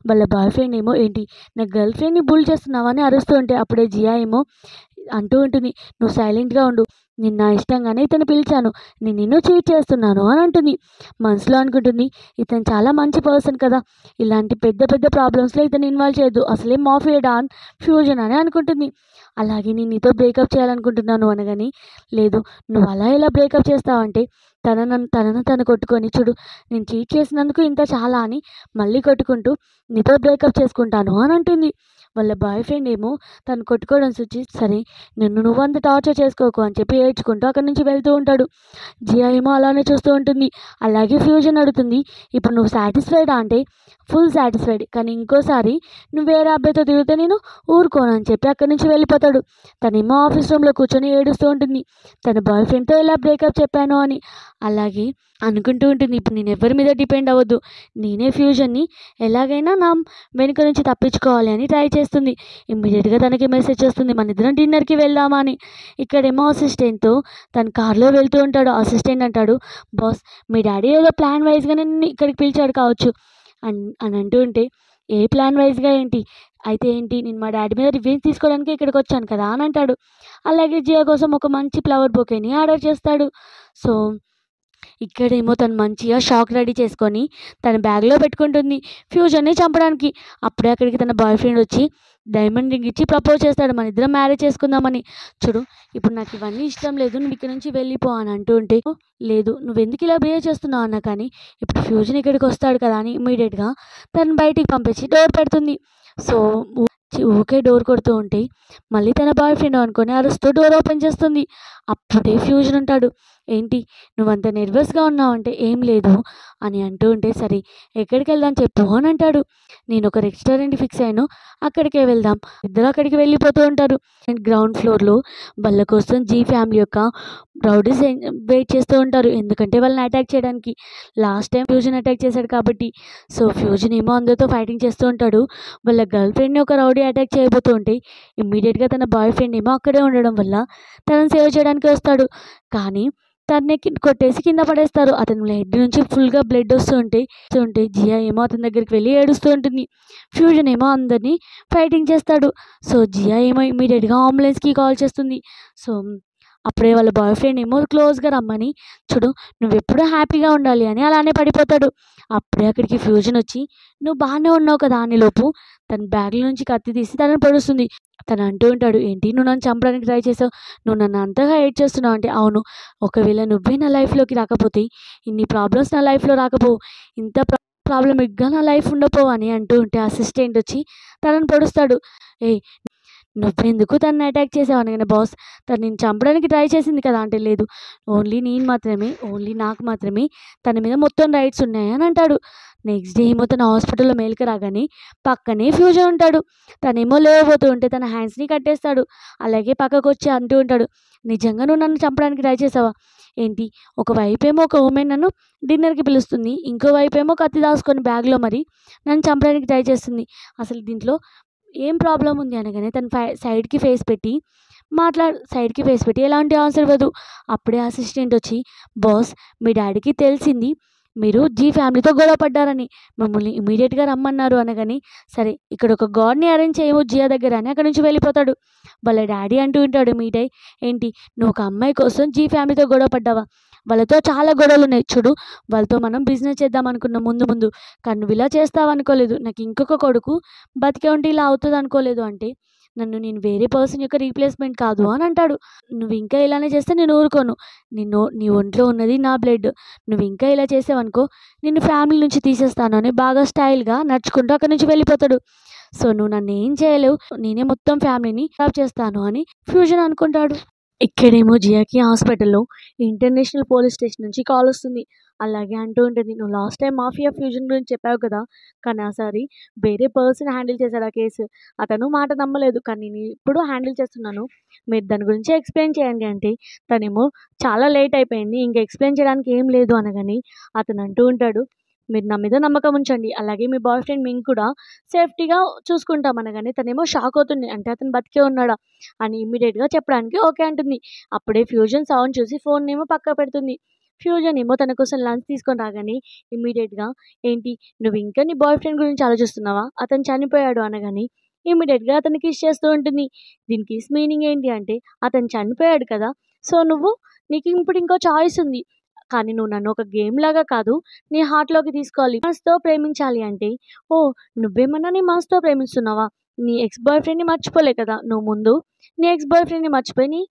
వాళ్ళ బాయ్ ఫ్రెండ్ ఏమో ఏంటి నా గర్ల్ ఫ్రెండ్ని బుల్ చేస్తున్నావా అని అరుస్తూ ఉంటే అప్పుడే జియా ఏమో అంటూ ఉంటుంది, నువ్వు సైలెంట్గా ఉండు, నిన్న ఇష్టంగానే ఇతను పిలిచాను. నేను నిన్ను చీట్ చేస్తున్నాను అని అంటుంది. మనసులో అనుకుంటుంది, ఇతను చాలా మంచి పర్సన్ కదా, ఇలాంటి పెద్ద పెద్ద ప్రాబ్లమ్స్లో ఇతను ఇన్వాల్వ్ చేయొద్దు, అసలే మాఫియా డాన్ ఫ్యూజన్ అని అనుకుంటుంది. అలాగే నేను నీతో బ్రేకప్ చేయాలనుకుంటున్నాను అనగాని, లేదు నువ్వు అలా ఎలా బ్రేకప్ చేస్తావంటే తనను తను కొట్టుకొని చూడు, నేను చీట్ చేసినందుకు ఇంత చాలా అని మళ్ళీ కొట్టుకుంటూ నీతో బ్రేకప్ చేసుకుంటాను అని అంటుంది. వాళ్ళ బాయ్ ఫ్రెండ్ ఏమో తను కొట్టుకోవడం చూసి, సరే నువ్వంత టార్చర్ చేసుకోకు అని చెప్పి ఏడ్చుకుంటూ అక్కడి నుంచి వెళ్తూ ఉంటాడు. జియా ఏమో అలానే చూస్తూ ఉంటుంది. అలాగే ఫ్యూజన్ అడుగుతుంది, ఇప్పుడు నువ్వు సాటిస్ఫైడా అంటే ఫుల్ సాటిస్ఫైడ్, కానీ ఇంకోసారి నువ్వు వేరే అబ్బాయితో తిరిగితే నేను ఊరుకోను అని చెప్పి అక్కడి నుంచి వెళ్ళిపోతాడు. తనేమో ఆఫీస్ రూమ్లో కూర్చొని ఏడుస్తూ ఉంటుంది, తన బాయ్ ఫ్రెండ్తో ఎలా బ్రేకప్ చెప్పాను అని. అలాగే అనుకుంటూ ఉంటుంది, ఇప్పుడు నేను ఎవరి మీద డిపెండ్ అవ్వద్దు, నేనే ఫ్యూజన్ని ఎలాగైనా నా వెనుక నుంచి తప్పించుకోవాలి అని ట్రై చేస్తుంది. ఇమ్మీడియట్గా తనకి మెసేజ్ వస్తుంది, మన ఇద్దరం డిన్నర్కి వెళ్దామా అని. ఇక్కడేమో అసిస్టెంట్తో తన కార్లో వెళ్తూ ఉంటాడు. అసిస్టెంట్ అంటాడు, బాస్ మీ డాడీ ఏదో ప్లాన్ వైజ్గా నన్ను ఇక్కడికి పిలిచాడు కావచ్చు అని అంటూ ఉంటే, ఏ ప్లాన్ వైజ్గా ఏంటి, అయితే ఏంటి, నేను మా డాడీ మీద రివెంజ్ తీసుకోవడానికి ఇక్కడికి వచ్చాను కదా అని అంటాడు. అలాగే జియా కోసం ఒక మంచి ఫ్లవర్ బొకేని ఆర్డర్ చేస్తాడు. సో ఇక్కడేమో తను మంచిగా షాక్ రెడీ చేసుకొని తన బ్యాగ్లో పెట్టుకుంటుంది ఫ్యూజన్ని చంపడానికి. అప్పుడే అక్కడికి తన బాయ్ ఫ్రెండ్ వచ్చి డైమండ్ రింగ్ ఇచ్చి ప్రపోజ్ చేస్తాడు, మన ఇద్దరం మ్యారేజ్ చేసుకుందామని. చూడు ఇప్పుడు నాకు ఇవన్నీ ఇష్టం లేదు, నువ్వు ఇక్కడ నుంచి వెళ్ళిపో అని అంటూ ఉంటే, లేదు నువ్వు ఎందుకు ఇలా బిహేవ్ చేస్తున్నావు అన్నా కానీ ఇప్పుడు ఫ్యూజన్ ఇక్కడికి వస్తాడు కదా అని ఇమీడియట్గా తను బయటికి పంపించి డోర్ పెడుతుంది. సో ఊకే డోర్ కొడుతూ ఉంటే మళ్ళీ తన బాయ్ ఫ్రెండ్ అనుకొని అరుస్తూ డోర్ ఓపెన్ చేస్తుంది. అప్పుడే ఫ్యూజన్ ఉంటాడు, ఏంటి నువ్వంత నెర్వస్గా ఉన్నావు అంటే, ఏం లేదు అని అంటూ ఉంటే, సరే ఎక్కడికి వెళ్దాం చెప్పు అని అంటాడు. నేను ఒక రెస్టారెంట్ ఫిక్స్ అయ్యాను, అక్కడికే వెళ్దాం. ఇద్దరు అక్కడికి వెళ్ళిపోతూ ఉంటారు. అండ్ గ్రౌండ్ ఫ్లోర్లో వాళ్ళ కోసం జీ ఫ్యామిలీ యొక్క రౌడీస్ వెయిట్ చేస్తూ ఉంటారు, ఎందుకంటే వాళ్ళని అటాక్ చేయడానికి. లాస్ట్ టైం ఫ్యూజన్ అటాక్ చేశాడు కాబట్టి. సో ఫ్యూజన్ ఏమో అందరితో ఫైటింగ్ చేస్తూ ఉంటాడు. వాళ్ళ గర్ల్ ఫ్రెండ్ని ఒక రౌడీ అటాక్ చేయబోతూ ఉంటే ఇమ్మీడియట్గా తన బాయ్ ఫ్రెండ్ ఏమో అక్కడే ఉండడం వల్ల తనని సేవ్ చేయడానికి వస్తాడు. కానీ తన్ని కొట్టేసి కింద పడేస్తారు. అతని హెడ్ నుంచి ఫుల్గా బ్లడ్ వస్తుంటే జియా ఏమో అతని దగ్గరికి వెళ్ళి ఏడుస్తూ ఉంటుంది. ఫ్యూజన్ ఏమో అందరినీ ఫైటింగ్ చేస్తాడు. సో జియా ఏమో ఇమీడియట్గా అంబులెన్స్కి కాల్ చేస్తుంది. సో అప్పుడే వాళ్ళ బాయ్ ఫ్రెండ్ ఏమో క్లోజ్గా రమ్మని, చూడు నువ్వు ఎప్పుడూ హ్యాపీగా ఉండాలి అని అలానే పడిపోతాడు. అప్పుడే అక్కడికి ఫ్యూజన్ వచ్చి, నువ్వు బాగానే ఉన్నావు కదా అని లోపు తన బ్యాగ్లో నుంచి కత్తి తీసి తనని పొడుస్తుంది. తను అంటూ ఉంటాడు, ఏంటి నువ్వు నన్ను చంపడానికి ట్రై చేసావు, నువ్వు నన్ను అంతగా హేట్ చేస్తున్నావు అంటే, అవును ఒకవేళ నువ్వే నా లైఫ్లోకి రాకపోతే ఇన్ని ప్రాబ్లమ్స్ నా లైఫ్లో రాకపోవు, ఇంత ప్రాబ్లమిక్గా నా లైఫ్ ఉండపోవు అని అంటూ ఉంటే అసిస్టెంట్ వచ్చి తనని పొడుస్తాడు. ఏ నువ్వెందుకు తనని అటాక్ చేసావు అనగానే, బాస్ తను నేను చంపడానికి ట్రై చేసింది కదా అంటే, లేదు ఓన్లీ నాకు మాత్రమే తన మీద మొత్తం రైట్స్ ఉన్నాయి అని అంటాడు. నెక్స్ట్ డే ఏమో తన హాస్పిటల్లో మేలుకు రాగానే పక్కనే ఫ్యూజన్ ఉంటాడు. తనేమో లేవబోతూ ఉంటే తన హ్యాండ్స్ని కట్టేస్తాడు. అలాగే పక్కకు వచ్చి అంటూ ఉంటాడు, నిజంగా నువ్వు నన్ను చంపడానికి ట్రై చేసావా ఏంటి, ఒకవైపేమో ఒక ఉమెన్ నన్ను డిన్నర్కి పిలుస్తుంది, ఇంకోవైపేమో కత్తి దాచుకొని బ్యాగ్లో మరి నన్ను చంపడానికి ట్రై చేస్తుంది, అసలు దీంట్లో ఏం ప్రాబ్లం ఉంది అనగానే తను సైడ్కి ఫేస్ పెట్టి ఎలాంటి ఆన్సర్ ఇవ్వదు. అప్పుడే అసిస్టెంట్ వచ్చి, బాస్ మీ డాడీకి తెలిసింది మీరు జీ ఫ్యామిలీతో గొడవ పడ్డారని, మమ్మల్ని ఇమీడియట్గా రమ్మన్నారు అనగాని, సరే ఇక్కడ ఒక గాడ్ని అరేంజ్ చేయము జియా దగ్గర అని అక్కడ నుంచి వెళ్ళిపోతాడు. వాళ్ళ డాడీ అంటూ ఉంటాడు మీట్ అయ్యి, ఏంటి నువ్వు ఒక అమ్మాయి కోసం జీ ఫ్యామిలీతో గొడవ పడ్డావా, వాళ్ళతో చాలా గొడవలు ఉన్నాయి చూడు, వాళ్ళతో మనం బిజినెస్ చేద్దాం అనుకున్నాం ముందు కానీ నువ్వు ఇలా చేస్తావు అనుకోలేదు, నాకు ఇంకొక కొడుకు బతికే ఉంటే ఇలా అవుతుంది అనుకోలేదు అంటే, నేను వేరే పర్సన్ యొక్క రీప్లేస్మెంట్ కాదు అని అంటాడు. నువ్వు ఇంకా ఇలానే చేస్తే నేను ఊరుకోను, నీ ఒంట్లో ఉన్నది నా బ్లడ్, నువ్వు ఇంకా ఇలా చేసావనుకో నిన్ను ఫ్యామిలీ నుంచి తీసేస్తాను అని బాగా స్టైల్గా నడుచుకుంటూ అక్కడి నుంచి వెళ్ళిపోతాడు. సో నువ్వు నన్ను ఏం చేయలేవు, నేనే మొత్తం ఫ్యామిలీని స్టాప్ చేస్తాను అని ఫ్యూజన్ అనుకుంటాడు. ఇక్కడేమో జియాకి హాస్పిటల్లో ఇంటర్నేషనల్ పోలీస్ స్టేషన్ నుంచి కాల్ వస్తుంది. అలాగే అంటూ ఉంటుంది, నువ్వు లాస్ట్ టైం మాఫియా ఫ్యూజన్ గురించి చెప్పావు కదా, కానీ ఆసారి వేరే పర్సన్ హ్యాండిల్ చేశాడు ఆ కేసు, అతను మాట నమ్మలేదు, కానీ నేను ఇప్పుడు హ్యాండిల్ చేస్తున్నాను, మీరు దాని గురించి ఎక్స్ప్లెయిన్ చేయండి అంటే, తనేమో చాలా లేట్ అయిపోయింది ఇంకా ఎక్స్ప్లెయిన్ చేయడానికి ఏం లేదు అనగాని అతను అంటూ ఉంటాడు, మీరు నా మీద నమ్మకం ఉంచండి, అలాగే మీ బాయ్ ఫ్రెండ్ మింగ్ కూడా సేఫ్టీగా చూసుకుంటాం అనగానే తనేమో షాక్ అవుతుంది, అంటే అతను బతికే ఉన్నాడా అని ఇమ్మీడియట్గా చెప్పడానికి ఓకే అంటుంది. అప్పుడే ఫ్యూజన్ సౌండ్ చూసి ఫోన్ ఏమో పక్క పెడుతుంది. ఫ్యూజన్ ఏమో తన కోసం లంచ్ తీసుకొని రాగానే ఇమ్మీడియట్గా, ఏంటి నువ్వు ఇంకా నీ బాయ్ ఫ్రెండ్ గురించి ఆలోచిస్తున్నావా, అతను చనిపోయాడు అనగాని ఇమ్మీడియట్గా అతనికి కిస్ చేస్తూ ఉంటుంది. దీని కిస్ మీనింగ్ ఏంటి అంటే, అతను చనిపోయాడు కదా, సో, నీకు ఇప్పుడు ఇంకో చాయిస్ ఉంది. కానీ నువ్వు నన్ను ఒక గేమ్‌లాగా కాదు, నీ హార్ట్‌లోకి తీసుకోవాలి. మనసుతో ప్రేమించాలి అంటే, ఓహ్! నువ్వేమన్నా నీ మనసుతో ప్రేమిస్తున్నావా? నీ ఎక్స్ బాయ్ ఫ్రెండ్‌ని మర్చిపోలే కదా! నువ్వు ముందు నీ ఎక్స్ బాయ్ ఫ్రెండ్‌ని మర్చిపోయి నీ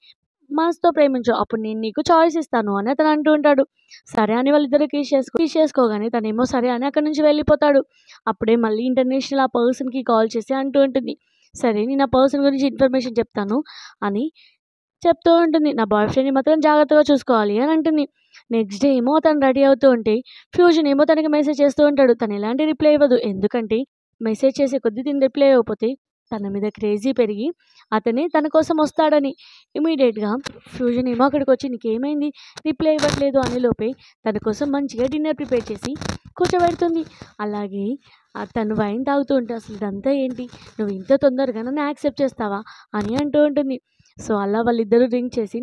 మనసుతో ప్రేమించు. అప్పుడు నేను నీకు చాయిస్ ఇస్తాను అని అతను అంటూ ఉంటాడు. సరే అని వాళ్ళిద్దరూ కిస్ చేసుకోగానే తనేమో సరే అని అక్కడి నుంచి వెళ్ళిపోతాడు. అప్పుడే మళ్ళీ ఇంటర్నేషనల్ ఆ పర్సన్‌కి కాల్ చేసి అంటూ ఉంటుంది. సరే నేను ఆ పర్సన్ గురించి ఇన్ఫర్మేషన్ చెప్తాను అని చెప్తూ ఉంటుంది. నా బాయ్ ఫ్రెండ్‌ని మాత్రం జాగ్రత్తగా చూసుకోవాలి అని అంటుంది. నెక్స్ట్ డే ఏమో తను రెడీ అవుతూ ఉంటే, ఫ్యూజన్ ఏమో తనకి మెసేజ్ చేస్తూ ఉంటాడు. తను ఎలాంటి రిప్లై ఇవ్వదు. ఎందుకంటే మెసేజ్ చేసే కొద్దీ తిను రిప్లై ఇవ్వకపోతే తన మీద క్రేజీ పెరిగి అతనే తన కోసం వస్తాడని ఇమ్మీడియేట్‌గా ఫ్యూజన్ ఏమో అక్కడికొచ్చి నీకేమైంది రిప్లై ఇవ్వట్లేదు అనే లోపే తన కోసం మంచిగా డిన్నర్ ప్రిపేర్ చేసి కూర్చోబెడుతుంది. అలాగే తను వైన్ తాగుతూ ఉంటే అసలు ఇదంతా ఏంటి? నువ్వు ఇంత తొందరగా నన్ను యాక్సెప్ట్ చేస్తావా? అని అంటూ ఉంటుంది. సో, అలా వాళ్ళిద్దరూ డ్రింక్ చేసి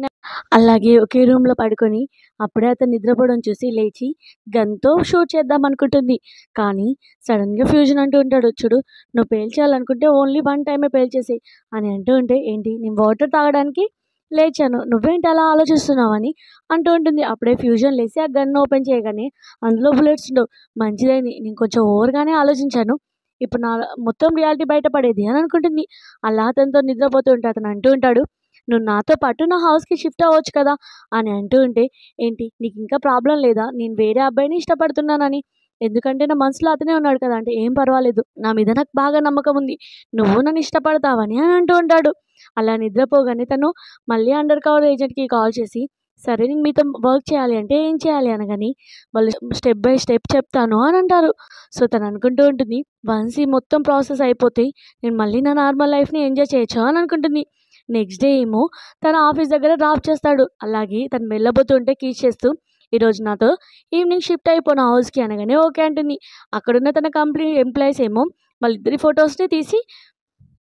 అలాగే ఒకే రూమ్‌లో పడుకొని అప్పుడే అతను నిద్రపోవడం చూసి లేచి గన్‌తో షూట్ చేద్దామనుకుంటుంది. కానీ సడెన్‌గా ఫ్యూజన్ అంటూ ఉంటాడు, చూడు నువ్వు పేల్చేయాలనుకుంటే ఓన్లీ వన్ టైమే పేల్చేసేయి అని అంటూ ఉంటే, ఏంటి నేను వాటర్ తాగడానికి లేచాను. నువ్వేంటి అలా ఆలోచిస్తున్నావని అంటూ ఉంటుంది. అప్పుడే ఫ్యూజన్ లేసి ఆ గన్ ఓపెన్ చేయగానే అందులో బుల్లెట్స్ ఉండవు. మంచిదైంది. నేను కొంచెం ఓవర్‌గానే ఆలోచించాను. ఇప్పుడు నా మొత్తం రియాలిటీ బయటపడేది అని అనుకుంటుంది. అలా అతనితో నిద్రపోతూ ఉంటే అతను అంటూ ఉంటాడు, నువ్వు నాతో పాటు నా హౌస్‌కి షిఫ్ట్ అవ్వచ్చు కదా! అని అంటూ ఉంటే, ఏంటి నీకింకా ప్రాబ్లమ్ లేదా? నేను వేరే అబ్బాయిని ఇష్టపడుతున్నానని. ఎందుకంటే నా మనసులో అతనే ఉన్నాడు కదా! అంటే ఏం పర్వాలేదు. నా మీద నాకు బాగా నమ్మకం ఉంది. నువ్వు నన్ను ఇష్టపడతావని అని అంటూ ఉంటాడు. అలా నిద్రపోగానే తను మళ్ళీ అండర్ కవర్ ఏజెంట్‌కి కాల్ చేసి, సరే నేను మీతో వర్క్ చేయాలి అంటే ఏం చేయాలి అనగానే, వాళ్ళు స్టెప్ బై స్టెప్ చెప్తాను అని అంటారు. సో, తను అనుకుంటూ ఉంటుంది, వన్స్ ఈ మొత్తం ప్రాసెస్ అయిపోతే నేను మళ్ళీ నా నార్మల్ లైఫ్‌ని ఎంజాయ్ చేయొచ్చు అని అనుకుంటుంది. నెక్స్ట్ డే ఏమో తన ఆఫీస్ దగ్గర డ్రాప్ చేస్తాడు. అలాగే తను వెళ్ళబోతుంటే కీస్ చేస్తూ, ఈరోజు నాతో ఈవినింగ్ షిఫ్ట్ అయిపో నా హౌస్‌కి అనగానే ఓకే అంటుంది. అక్కడున్న తన కంపెనీ ఎంప్లాయీస్ ఏమో వాళ్ళిద్దరి ఫోటోస్‌ని తీసి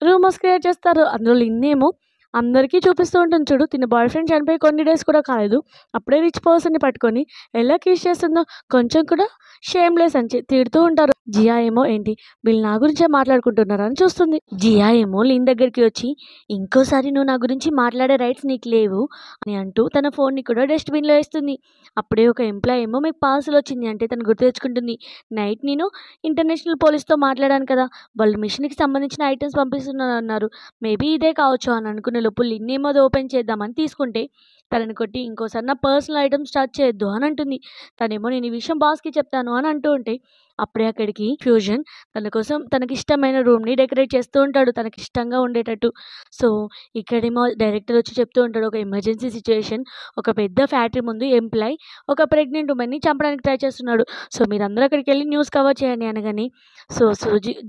రూమర్స్ క్రియేట్ చేస్తారు. అందులో లిన్నేమో అందరికీ చూపిస్తూ ఉంటుంది చూడు. తిన బాయ్ ఫ్రెండ్ చనిపోయి కొన్ని డేస్ కూడా కాలేదు. అప్పుడే రిచ్ పర్సన్‌ని పట్టుకొని ఎలా కిస్ చేస్తుందో కొంచెం కూడా షేమ్‌లెస్ అని తిడుతూ ఉంటారు. జియా ఏమో ఏంటి వీళ్ళు నా గురించే మాట్లాడుకుంటున్నారా అని చూస్తుంది. జియా ఏమో లిన్ దగ్గరికి వచ్చి ఇంకోసారి నువ్వు నా గురించి మాట్లాడే రైట్స్ నీకు లేవు అని అంటూ తన ఫోన్‌ని కూడా డస్ట్‌బిన్‌లో వేస్తుంది. అప్పుడే ఒక ఎంప్లాయీ ఏమో మీకు పార్సెల్ వచ్చింది అంటే తను గుర్తు తెచ్చుకుంటుంది. నైట్ నేను ఇంటర్నేషనల్ పోలీస్‌తో మాట్లాడాను కదా! వాళ్ళు మిషన్‌కి సంబంధించిన ఐటెమ్స్ పంపిస్తున్నానన్నారు. మేబీ ఇదే కావచ్చు అని అనుకునే లోపు లిన్నేమో అది ఓపెన్ చేద్దామని తీసుకుంటే తనని కొట్టి ఇంకోసారి నా పర్సనల్ ఐటెమ్స్ టచ్ చేయొద్దు అని అంటుంది. తనేమో నేను ఈ విషయం బాస్‌కి చెప్తాను అని అంటూ ఉంటే అప్పుడే అక్కడికి ఫ్యూజన్ తన కోసం తనకిష్టమైన రూమ్‌ని డెకరేట్ చేస్తూ ఉంటాడు. తనకిష్టంగా ఉండేటట్టు. సో, ఇక్కడేమో డైరెక్టర్ వచ్చి చెప్తూ ఉంటాడు ఒక ఎమర్జెన్సీ సిట్యుయేషన్. ఒక పెద్ద ఫ్యాక్టరీ ముందు ఎంప్లాయ్ ఒక ప్రెగ్నెంట్ వుమెన్‌ని చంపడానికి ట్రై చేస్తున్నాడు. సో, మీరందరూ అక్కడికెళ్ళి న్యూస్ కవర్ చేయండి అనగానే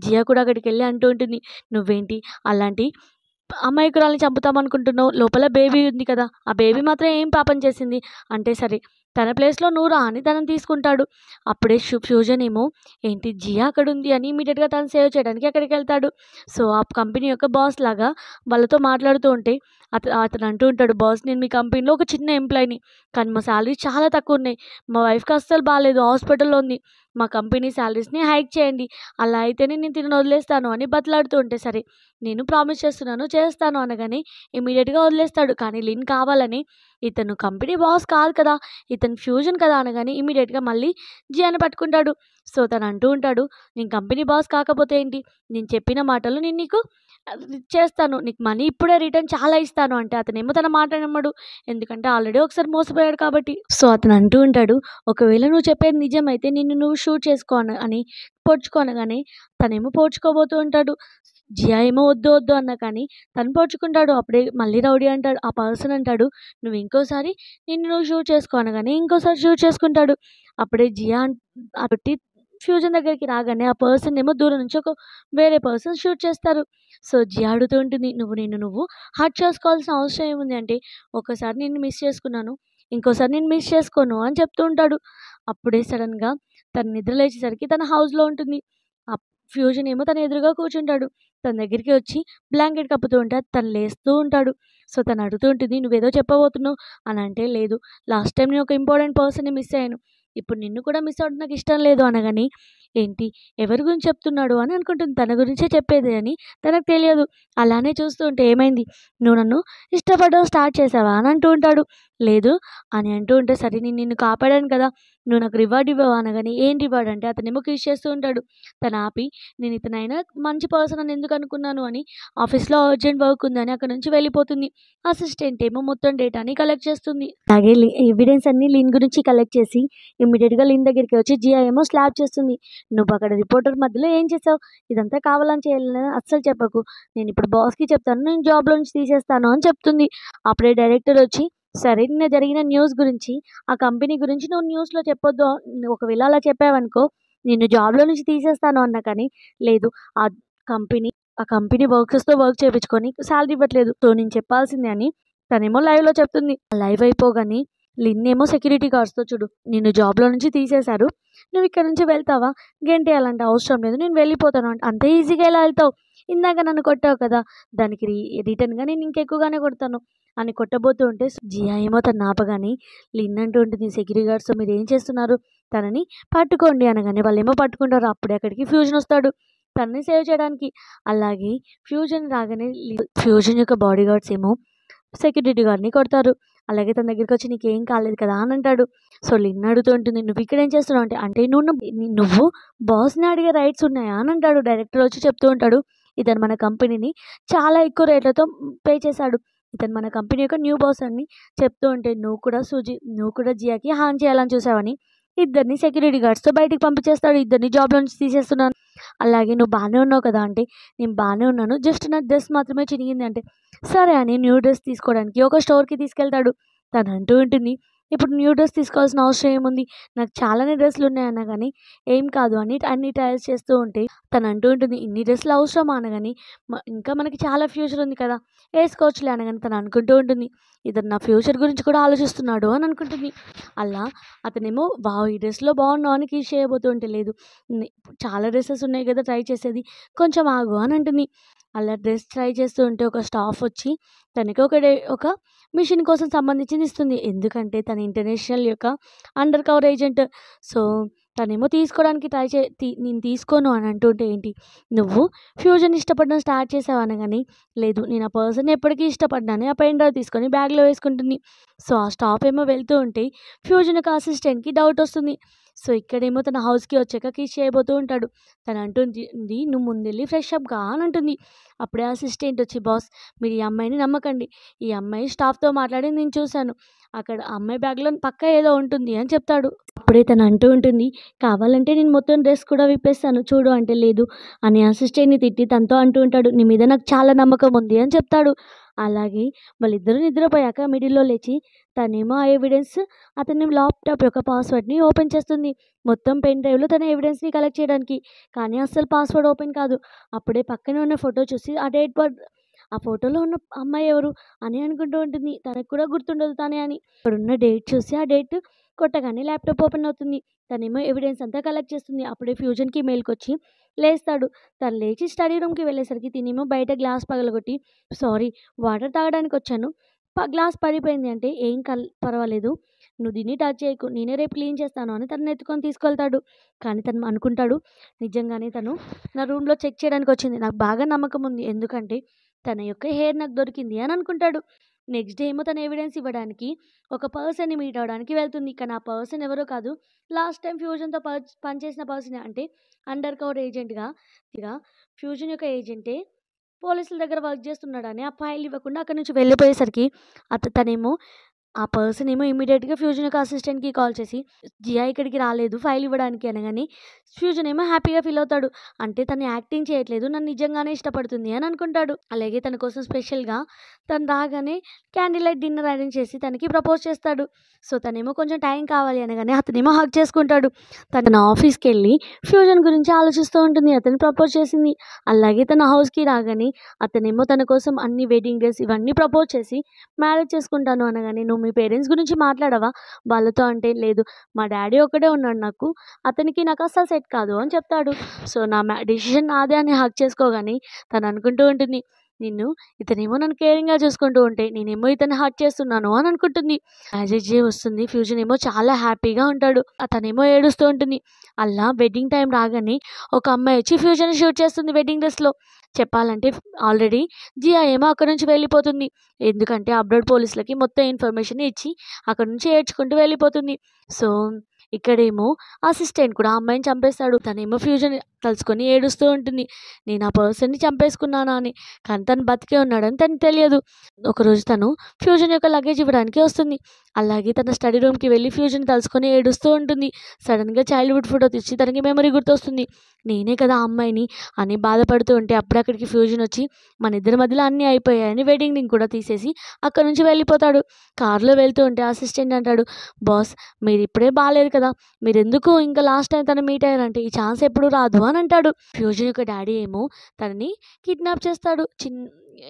జియా కూడా అక్కడికెళ్ళి అంటూ ఉంటుంది. నువ్వేంటి అలాంటి అమాయకురాల్ని చంపుతామనుకుంటున్నావు. లోపల బేబీ ఉంది కదా! ఆ బేబీ మాత్రం ఏం పాపం చేసింది? అంటే సరే తన ప్లేస్‌లో నువ్వు రా అని తనని తీసుకుంటాడు. అప్పుడే ఫ్యూజన్ ఏమో ఏంటి జియా అక్కడుంది అని ఇమ్మీడియేట్‌గా తను సేవ్ చేయడానికి అక్కడికెళ్తాడు. సో, ఆ కంపెనీ యొక్క బాస్ లాగా వాళ్ళతో మాట్లాడుతూ ఉంటే అతను అంటూ ఉంటాడు, బాస్ నేను మీ కంపెనీలో ఒక చిన్న ఎంప్లాయ్‌ని. కానీ మా సాలరీస్ చాలా తక్కువున్నాయి. మా వైఫ్‌కి అస్సలు బాలేదు. హాస్పిటల్‌లో ఉంది. మా కంపెనీ సాలరీస్‌ని హైక్ చేయండి. అలా అయితేనే నేను తినను వదిలేస్తాను అని బతిలాడుతూ ఉంటే సరే నేను ప్రామిస్ చేస్తున్నాను చేస్తాను అనగానే ఇమ్మీడియేట్‌గా వదిలేస్తాడు. కానీ లిన్ కావాలని ఇతను కంపెనీ బాస్ కాదు కదా! ఇతను ఫ్యూజన్ కదా! అనగానే ఇమ్మీడియేట్‌గా మళ్ళీ జియాని పట్టుకుంటాడు. సో, తను అంటూ ఉంటాడు, నేను కంపెనీ బాస్ కాకపోతే ఏంటి? నేను చెప్పిన మాటలు నేను నీకు చేస్తాను. నీకు మనీ ఇప్పుడే రిటర్న్ చాలా ఇస్తాను అంటే అతనేమో తన మాట నమ్మడు. ఎందుకంటే ఆల్రెడీ ఒకసారి మోసపోయాడు కాబట్టి. సో, అతను అంటూ ఉంటాడు, ఒకవేళ నువ్వు చెప్పేది నిజమైతే నిన్ను నువ్వు షూట్ చేసుకో అని పొడుచుకో అనగానే తనేమో పొడుచుకోబోతూ ఉంటాడు. జియా ఏమో వద్దు వద్దు అన్నా కానీ తను పొడుచుకుంటాడు. అప్పుడే మళ్ళీ రౌడీ అంటాడు. ఆ పర్సన్ అంటాడు, నువ్వు ఇంకోసారి నిన్ను నువ్వు షూట్ చేసుకో అనగానే ఇంకోసారి షూట్ చేసుకుంటాడు. అప్పుడే జియా అట్టి ఫ్యూజన్ దగ్గరికి రాగానే ఆ పర్సన్ ఏమో దూరం నుంచి ఒక వేరే పర్సన్ షూట్ చేస్తారు. సో, జియా అడుగుతూ ఉంటుంది, నువ్వు హర్ట్ చేసుకోవాల్సిన అవసరం ఏముంది అంటే, ఒకసారి నిన్ను మిస్ చేసుకున్నాను. ఇంకోసారి నేను మిస్ చేసుకోను అని చెప్తూ ఉంటాడు. అప్పుడే సడెన్‌గా తను నిద్ర లేచేసరికి తన హౌస్‌లో ఉంటుంది. ఫ్యూజన్ ఏమో తన ఎదురుగా కూర్చుంటాడు. తన దగ్గరికి వచ్చి బ్లాంకెట్ కప్పుతూ ఉంటే తను లేస్తూ ఉంటాడు. సో, తను అడుగుతూ ఉంటుంది, "నువ్వేదో చెప్పబోతున్నావు" అని అంటే, "లేదు లాస్ట్ టైమ్ నేను ఒక ఇంపార్టెంట్ పర్సన్‌ని మిస్ అయ్యాను. ఇప్పుడు నిన్ను కూడా మిస్ అవ్వడం నాకు ఇష్టం లేదు అనగాని, ఏంటి ఎవరి గురించి చెప్తున్నాడు అని అనుకుంటుంది. తన గురించే చెప్పేది అని తనకు తెలియదు. అలానే చూస్తూ ఉంటే ఏమైంది? "నువ్వు నన్ను ఇష్టపడడం స్టార్ట్ చేశావా?" అని అంటూ ఉంటాడు. "లేదు" అని అంటూ ఉంటే, "సరే నేను నిన్ను కాపాడాను కదా! నువ్వు నాకు రివార్డ్ ఇవ్వవా?" అనగానే, "ఏం రివార్డ్" అంటే అతనేమో కిస్ చేస్తూ ఉంటాడు. తను ఆపి, "నేను ఇతనైనా మంచి పర్సన్ అని ఎందుకు అనుకున్నాను" అని ఆఫీస్‌లో అర్జెంట్ వర్క్ ఉందని అక్కడి నుంచి వెళ్ళిపోతుంది. అసిస్టెంట్ ఏమో మొత్తం డేటాని కలెక్ట్ చేస్తుంది. అలాగే ఎవిడెన్స్ అన్నీ లిన్ గురించి కలెక్ట్ చేసి ఇమ్మీడియేట్‌గా లిన్ దగ్గరికి వచ్చి జియా ఏమో స్లాప్ చేస్తుంది. "నువ్వు అక్కడ రిపోర్టర్ మధ్యలో ఏం చేసావు? ఇదంతా కావాలని చేయాలని అస్సలు చెప్పకు. నేను ఇప్పుడు బాస్‌కి చెప్తాను. నేను జాబ్‌లో నుంచి తీసేస్తాను" అని చెప్తుంది. అప్పుడే డైరెక్టర్ వచ్చి, "సరే నిన్న జరిగిన న్యూస్ గురించి, ఆ కంపెనీ గురించి నువ్వు న్యూస్‌లో చెప్పొద్దు. ఒకవేళ అలా చెప్పావనుకో నిన్ను జాబ్‌లో నుంచి తీసేస్తాను" అన్నా కానీ, "లేదు ఆ కంపెనీ ఆ కంపెనీ వర్కర్స్‌తో వర్క్ చేపించుకొని సాలరీ ఇవ్వట్లేదు. సో నేను చెప్పాల్సిందే" అని తనేమో లైవ్‌లో చెప్తుంది. లైవ్ అయిపోగానే లిన్ ఏమో సెక్యూరిటీ గార్డ్స్‌తో, "చూడు నిన్ను జాబ్‌లో నుంచి తీసేశారు. నువ్వు ఇక్కడి నుంచి వెళ్తావా? గెంటేయాలంటే అవసరం లేదు. నేను వెళ్ళిపోతాను" అంటే, "అంత ఈజీగా ఎలా వెళ్తావు? ఇందాక నన్ను కొట్టావు కదా! దానికి రిటర్న్‌గా నేను ఇంకెక్కువగానే కొడతాను" అని కొట్టబోతూ ఉంటే జియా ఏమో తనని ఆపగానే లిన్ అంటూ ఉంటుంది, "సెక్యూరిటీ గార్డ్స్‌తో మీరు ఏం చేస్తున్నారు? తనని పట్టుకోండి" అనగానే వాళ్ళేమో పట్టుకుంటారు. అప్పుడే అక్కడికి ఫ్యూజన్ వస్తాడు తనని సేవ్ చేయడానికి. అలాగే ఫ్యూజన్ రాగానే ఫ్యూజన్ యొక్క బాడీ గార్డ్స్ ఏమో సెక్యూరిటీ గార్డ్‌ని కొడతారు. అలాగే తన దగ్గరికొచ్చి, "నీకేం కాలేదు కదా" అని అంటాడు. సో లిన్ అడుగుతూ ఉంటుంది, "నువ్వు ఇక్కడేం చేస్తున్నావు?" అంటే, "అంటే నువ్వు బాస్‌ని అడిగే రైట్స్ ఉన్నాయా?" అని అంటాడు. డైరెక్టర్ వచ్చి చెప్తూ ఉంటాడు, "ఇతను మన కంపెనీని చాలా ఎక్కువ రేట్లతో పే చేశాడు. ఇతను మన కంపెనీ యొక్క న్యూ బాస్" అని చెప్తూ ఉంటే, నువ్వు కూడా జియాకి హాని చేయాలని చూసావని ఇద్దరిని సెక్యూరిటీ గార్డ్స్‌తో బయటికి పంపించేస్తాడు. ఇద్దరిని జాబ్‌లో నుంచి తీసేస్తున్నాను. అలాగే "నువ్వు బానే ఉన్నావు కదా" అంటే, "నేను బానే ఉన్నాను. జస్ట్ నా డ్రెస్ మాత్రమే చినిగింది" అంటే, సరే అని న్యూ డ్రెస్ తీసుకోవడానికి ఒక స్టోర్‌కి తీసుకెళ్తాడు. తను అంటూ ఉంటుంది, "ఇప్పుడు న్యూ డ్రెస్ తీసుకోవాల్సిన అవసరం ఏముంది? నాకు చాలానే డ్రెస్సులున్నాయి" అన్నా గానీ, "ఏం కాదు" అని అన్ని ట్రయల్స్ చేస్తూ ఉంటే తను అంటూ ఉంటుంది, "ఇన్ని డ్రెస్సులు అవసరమా?" అనగాని, ఇంకా మనకి చాలా ఫ్యూచర్ ఉంది కదా! ఏసుకోవచ్చులే" అనగాని తను అనుకుంటూ ఉంటుంది, "ఇతను నా ఫ్యూచర్ గురించి కూడా ఆలోచిస్తున్నాడు" అని అనుకుంటుంది. అలా అతనేమో, "వావ్! ఈ డ్రెస్‌లో బాగున్నావు" అని కిస్ చేయబోతూ ఉంటే, "లేదు చాలా డ్రెసెస్ ఉన్నాయి కదా ట్రై చేసేది. కొంచెం ఆగు" అని అంటుంది. అలా డ్రెస్ ట్రై చేస్తూ ఉంటే ఒక స్టాఫ్ వచ్చి తనకి ఒక మిషన్ కోసం సంబంధించింది ఇస్తుంది. ఎందుకంటే తను ఇంటర్నేషనల్ యొక్క అండర్ కవర్ ఏజెంట్. సో తనేమో తీసుకోవడానికి ట్రై చే తి నేను తీసుకోను అని అంటుంటే, "ఏంటి నువ్వు ఫ్యూజన్ ఇష్టపడడం స్టార్ట్ చేసావు" అనగాని, "లేదు నేను ఆ పర్సన్‌ని ఎప్పటికీ ఇష్టపడ్డాను" ఆ పెన్ డ్రైవ్ తీసుకొని బ్యాగ్‌లో వేసుకుంటుంది. సో ఆ స్టాఫ్ ఏమో వెళ్తూ ఉంటే ఫ్యూజన్ యొక్క అసిస్టెంట్‌కి డౌట్ వస్తుంది. సో ఇక్కడేమో తన హౌస్‌కి వచ్చాక కిస్ చేయబోతూ ఉంటాడు. తను అంటుంది, "నువ్వు ముందెళ్ళి ఫ్రెష్ అప్ గా" అని అంటుంది. అప్పుడే అసిస్టెంట్ వచ్చి, "బాస్ మీరు ఈ అమ్మాయిని నమ్మకండి. ఈ అమ్మాయి స్టాఫ్‌తో మాట్లాడింది నేను చూశాను. అక్కడ ఆ అమ్మాయి బ్యాగ్‌లో పక్కా ఏదో ఉంటుంది" అని చెప్తాడు. అప్పుడే తను అంటూ ఉంటుంది, "కావాలంటే నేను మొత్తం డ్రెస్ కూడా విప్పేస్తాను చూడు" అంటే, "లేదు" అని అసిస్టెంట్‌ని తిట్టి తనతో అంటూ ఉంటాడు, "నీ మీద నాకు చాలా నమ్మకం ఉంది" అని చెప్తాడు. అలాగే వాళ్ళిద్దరూ నిద్రపోయాక మిడిల్‌లో లేచి తనేమో ఆ ఎవిడెన్స్ అతని ల్యాప్‌టాప్ యొక్క పాస్వర్డ్‌ని ఓపెన్ చేస్తుంది. మొత్తం పెన్ డ్రైవ్‌లో తన ఎవిడెన్స్‌ని కలెక్ట్ చేయడానికి. కానీ అస్సలు పాస్వర్డ్ ఓపెన్ కాదు. అప్పుడే పక్కనే ఉన్న ఫోటో చూసి ఆ ఫోటోలో ఉన్న అమ్మాయి ఎవరు అని అనుకుంటూ ఉంటుంది. తనకు కూడా గుర్తుండదు తనే అని. అక్కడున్న డేట్ చూసి ఆ డేట్ కొట్టగానే ల్యాప్‌టాప్ ఓపెన్ అవుతుంది. తనేమో ఎవిడెన్స్ అంతా కలెక్ట్ చేస్తుంది. అప్పుడే ఫ్యూజన్‌కి మెయిల్‌కొచ్చి లేస్తాడు. తను లేచి స్టడీ రూమ్‌కి వెళ్ళేసరికి తినేమో బయట గ్లాస్ పగలగొట్టి, "సారీ వాటర్ తాగడానికొచ్చాను. గ్లాస్ పడిపోయింది" అంటే, "ఏం పర్వాలేదు. నువ్వు దీన్ని టచ్ చేయకు. నేనే రేపు క్లీన్ చేస్తాను" అని తనని ఎత్తుకొని తీసుకెళ్తాడు. కానీ తను అనుకుంటాడు, నిజంగానే తను నా రూమ్‌లో చెక్ చేయడానికొచ్చింది. నాకు బాగా నమ్మకం ఉంది. ఎందుకంటే తన యొక్క హెయిర్ నాకు దొరికింది అని అనుకుంటాడు. నెక్స్ట్ డే ఏమో తను ఎవిడెన్స్ ఇవ్వడానికి ఒక పర్సన్‌ని మీట్ అవ్వడానికి వెళ్తుంది. కానీ ఆ పర్సన్ ఎవరో కాదు. లాస్ట్ టైమ్ ఫ్యూజన్‌తో పనిచేసిన పర్సనే. అంటే అండర్ కవర్ ఏజెంట్‌గా ఫ్యూజన్ యొక్క ఏజెంటే పోలీసుల దగ్గర వర్క్ చేస్తున్నాడని ఆ ఫైల్ ఇవ్వకుండా అక్కడి నుంచి వెళ్ళిపోయేసరికి తనేమో ఆ పర్సన్ ఏమో ఇమ్మీడియేట్‌గా ఫ్యూజన్ యొక్క అసిస్టెంట్‌కి కాల్ చేసి, "జియా ఇక్కడికి రాలేదు ఫైల్ ఇవ్వడానికి" అనగానే ఫ్యూజన్ ఏమో హ్యాపీగా ఫీల్ అవుతాడు. అంటే తను యాక్టింగ్ చేయట్లేదు. నన్ను నిజంగానే ఇష్టపడుతుంది అని అనుకుంటాడు. అలాగే తన కోసం స్పెషల్‌గా తను రాగానే క్యాండిల్ లైట్ డిన్నర్ అరేంజ్ చేసి తనకి ప్రపోజ్ చేస్తాడు. సో తనేమో కొంచెం టైం కావాలి అనగానే అతనేమో హగ్ చేసుకుంటాడు. తన ఆఫీస్‌కెళ్ళి ఫ్యూజన్ గురించి ఆలోచిస్తూ ఉంటుంది. అతను ప్రపోజ్ చేసింది. అలాగే తన హౌస్‌కి రాగానే అతనేమో తన కోసం అన్ని వెడ్డింగ్ డ్రెస్ ఇవన్నీ ప్రపోజ్ చేసి మ్యారేజ్ చేసుకుంటాను అనగానే, "నువ్వు మీ పేరెంట్స్ గురించి మాట్లాడవా వాళ్ళతో" అంటే, "లేదు మా డ్యాడీ ఒక్కడే ఉన్నాడు నాకు. అతనికి నాకు అస్సలు సెట్ కాదు" అని చెప్తాడు. సో నా డెసిషన్ నాదే అని హగ్ చేసుకోగానే తను అనుకుంటూ ఉంటుంది, నిన్ను ఇతనేమో నన్ను కేరింగ్‌గా చూసుకుంటూ ఉంటే, నేనేమో ఇతన్ని హర్ట్ చేస్తున్నాను అని అనుకుంటుంది. మ్యారేజ్ డే వస్తుంది. ఫ్యూజన్ ఏమో చాలా హ్యాపీగా ఉంటాడు. తనేమో ఏడుస్తూ ఉంటుంది. అలా వెడ్డింగ్ టైమ్ రాగానే ఒక అమ్మాయి వచ్చి ఫ్యూజన్‌ని షూట్ చేస్తుంది వెడ్డింగ్ డ్రెస్‌లో. చెప్పాలంటే ఆల్రెడీ జియా ఏమో అక్కడి నుంచి వెళ్ళిపోతుంది. ఎందుకంటే అబ్రాడ్ పోలీసులకి మొత్తం ఇన్ఫర్మేషన్ ఇచ్చి అక్కడి నుంచి ఏడ్చుకుంటూ వెళ్ళిపోతుంది. సో, ఇక్కడేమో అసిస్టెంట్ కూడా ఆ అమ్మాయిని చంపేస్తాడు. తనేమో ఫ్యూజన్ తలుచుకొని ఏడుస్తూ ఉంటుంది. నేను ఆ పర్సన్‌ని చంపేసుకున్నానా అని. కానీ తను బతికే ఉన్నాడని తనకి తెలియదు. ఒకరోజు తను ఫ్యూజన్ యొక్క లగేజ్ ఇవ్వడానికి వస్తుంది. అలాగే తన స్టడీ రూమ్‌కి వెళ్ళి ఫ్యూజన్ తలుచుకొని ఏడుస్తూ ఉంటుంది. సడెన్‌గా చైల్డ్‌హుడ్ ఫోటో తీసి తనకి మెమరీ గుర్తొస్తుంది. నేనే కదా ఆ అమ్మాయిని అని బాధపడుతూ ఉంటే అప్పుడు అక్కడికి ఫ్యూజన్ వచ్చి మన ఇద్దరి మధ్యలో అన్నీ అయిపోయాయని వెడ్డింగ్ రింగ్ కూడా తీసేసి అక్కడి నుంచి వెళ్ళిపోతాడు. కారులో వెళ్తూ ఉంటే అసిస్టెంట్ అంటాడు, "బాస్ మీరిప్పుడే బాలేదు కదా! మీరెందుకు ఇంకా లాస్ట్ టైమ్ తను మీట్ అయ్యారంటే ఈ ఛాన్స్ ఎప్పుడు రాదు" అని అంటాడు. ఫ్యూజన్ యొక్క డ్యాడీ ఏమో తనని కిడ్నాప్ చేస్తాడు.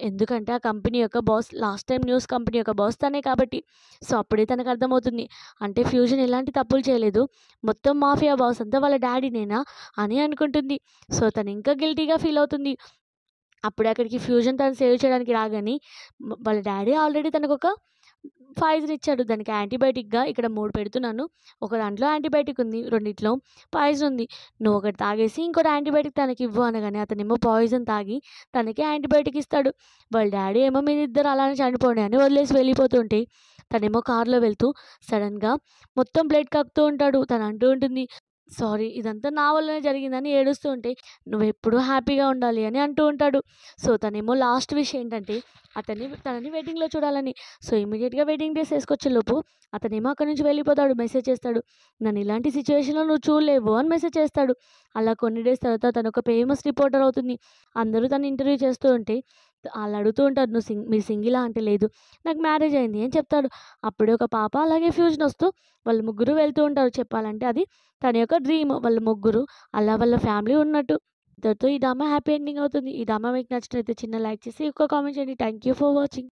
ఎందుకంటే ఆ కంపెనీ యొక్క boss last time news company యొక్క బాస్ తనే కాబట్టి. సో, అప్పుడే తనకు అర్థమవుతుంది. అంటే ఫ్యూజన్ ఎలాంటి తప్పులు చేయలేదు. మొత్తం మాఫియా బాస్ అంతా వాళ్ళ డ్యాడీనేనా అని అనుకుంటుంది. సో, తను ఇంకా గిల్టీగా ఫీల్ అవుతుంది. అప్పుడే అక్కడికి ఫ్యూజన్ తను సేవ్ చేయడానికి రాగానే వాళ్ళ డ్యాడీ ఆల్రెడీ తనకొక పాయిజన్ ఇచ్చాడు. దానికి యాంటీబయాటిక్‌గా ఇక్కడ 3 పెడుతున్నాను. ఒక దాంట్లో యాంటీబయాటిక్ ఉంది. రెండిట్లో పాయిజన్ ఉంది. నువ్వు ఒకటి తాగేసి ఇంకోటి యాంటీబయాటిక్ తనకివ్వు అనగానే అతనేమో పాయిజన్ తాగి తనకి యాంటీబయాటిక్ ఇస్తాడు. వాళ్ళ డ్యాడీ ఏమో మీరిద్దరు అలానే చనిపోండి అని వదిలేసి వెళ్ళిపోతుంటే తనేమో కార్‌లో వెళ్తూ సడెన్‌గా మొత్తం బ్లడ్ కక్కుతూ ఉంటాడు. తను అంటూ ఉంటుంది, సారీ ఇదంతా నా వల్లనే జరిగిందని ఏడుస్తూ ఉంటే, "నువ్వెప్పుడూ హ్యాపీగా ఉండాలి" అని అంటూ ఉంటాడు. సో, తనేమో లాస్ట్ విష్ ఏంటంటే తనని వెడ్డింగ్‌లో చూడాలని. సో, ఇమ్మీడియేట్‌గా వెడ్డింగ్ డ్రెస్ ఏసుకొచ్చేలోపు అతనేమో అక్కడి నుంచి వెళ్ళిపోతాడు. మెసేజ్ చేస్తాడు, "నన్ను ఇలాంటి సిట్యుయేషన్‌లో నువ్వు చూడలేవు" అని మెసేజ్ చేస్తాడు. అలా కొన్ని డేస్ తర్వాత తనొక ఫేమస్ రిపోర్టర్ అవుతుంది. అందరూ తనని ఇంటర్వ్యూ చేస్తూ ఉంటే ఆళ్ళు అడుగుతూ ఉంటారు, మీరు సింగిలా అంటే, "లేదు నాకు మ్యారేజ్ అయింది" అని చెప్తాడు. అప్పుడే ఒక పాప అలాగే ఫ్యూజన్ వస్తూ వాళ్ళు ముగ్గురు వెళ్తూ ఉంటారు. చెప్పాలంటే అది తన యొక్క డ్రీమ్. వాళ్ళు ముగ్గురు అలా వాళ్ళ ఫ్యామిలీ ఉన్నట్టు. ఇంతటితో ఈ డ్రామా హ్యాపీ ఎండింగ్ అవుతుంది. ఈ డ్రామా మీకు నచ్చినట్లయితే చిన్న లైక్ చేసి ఒక కామెంట్ చేయండి. Thank you for watching.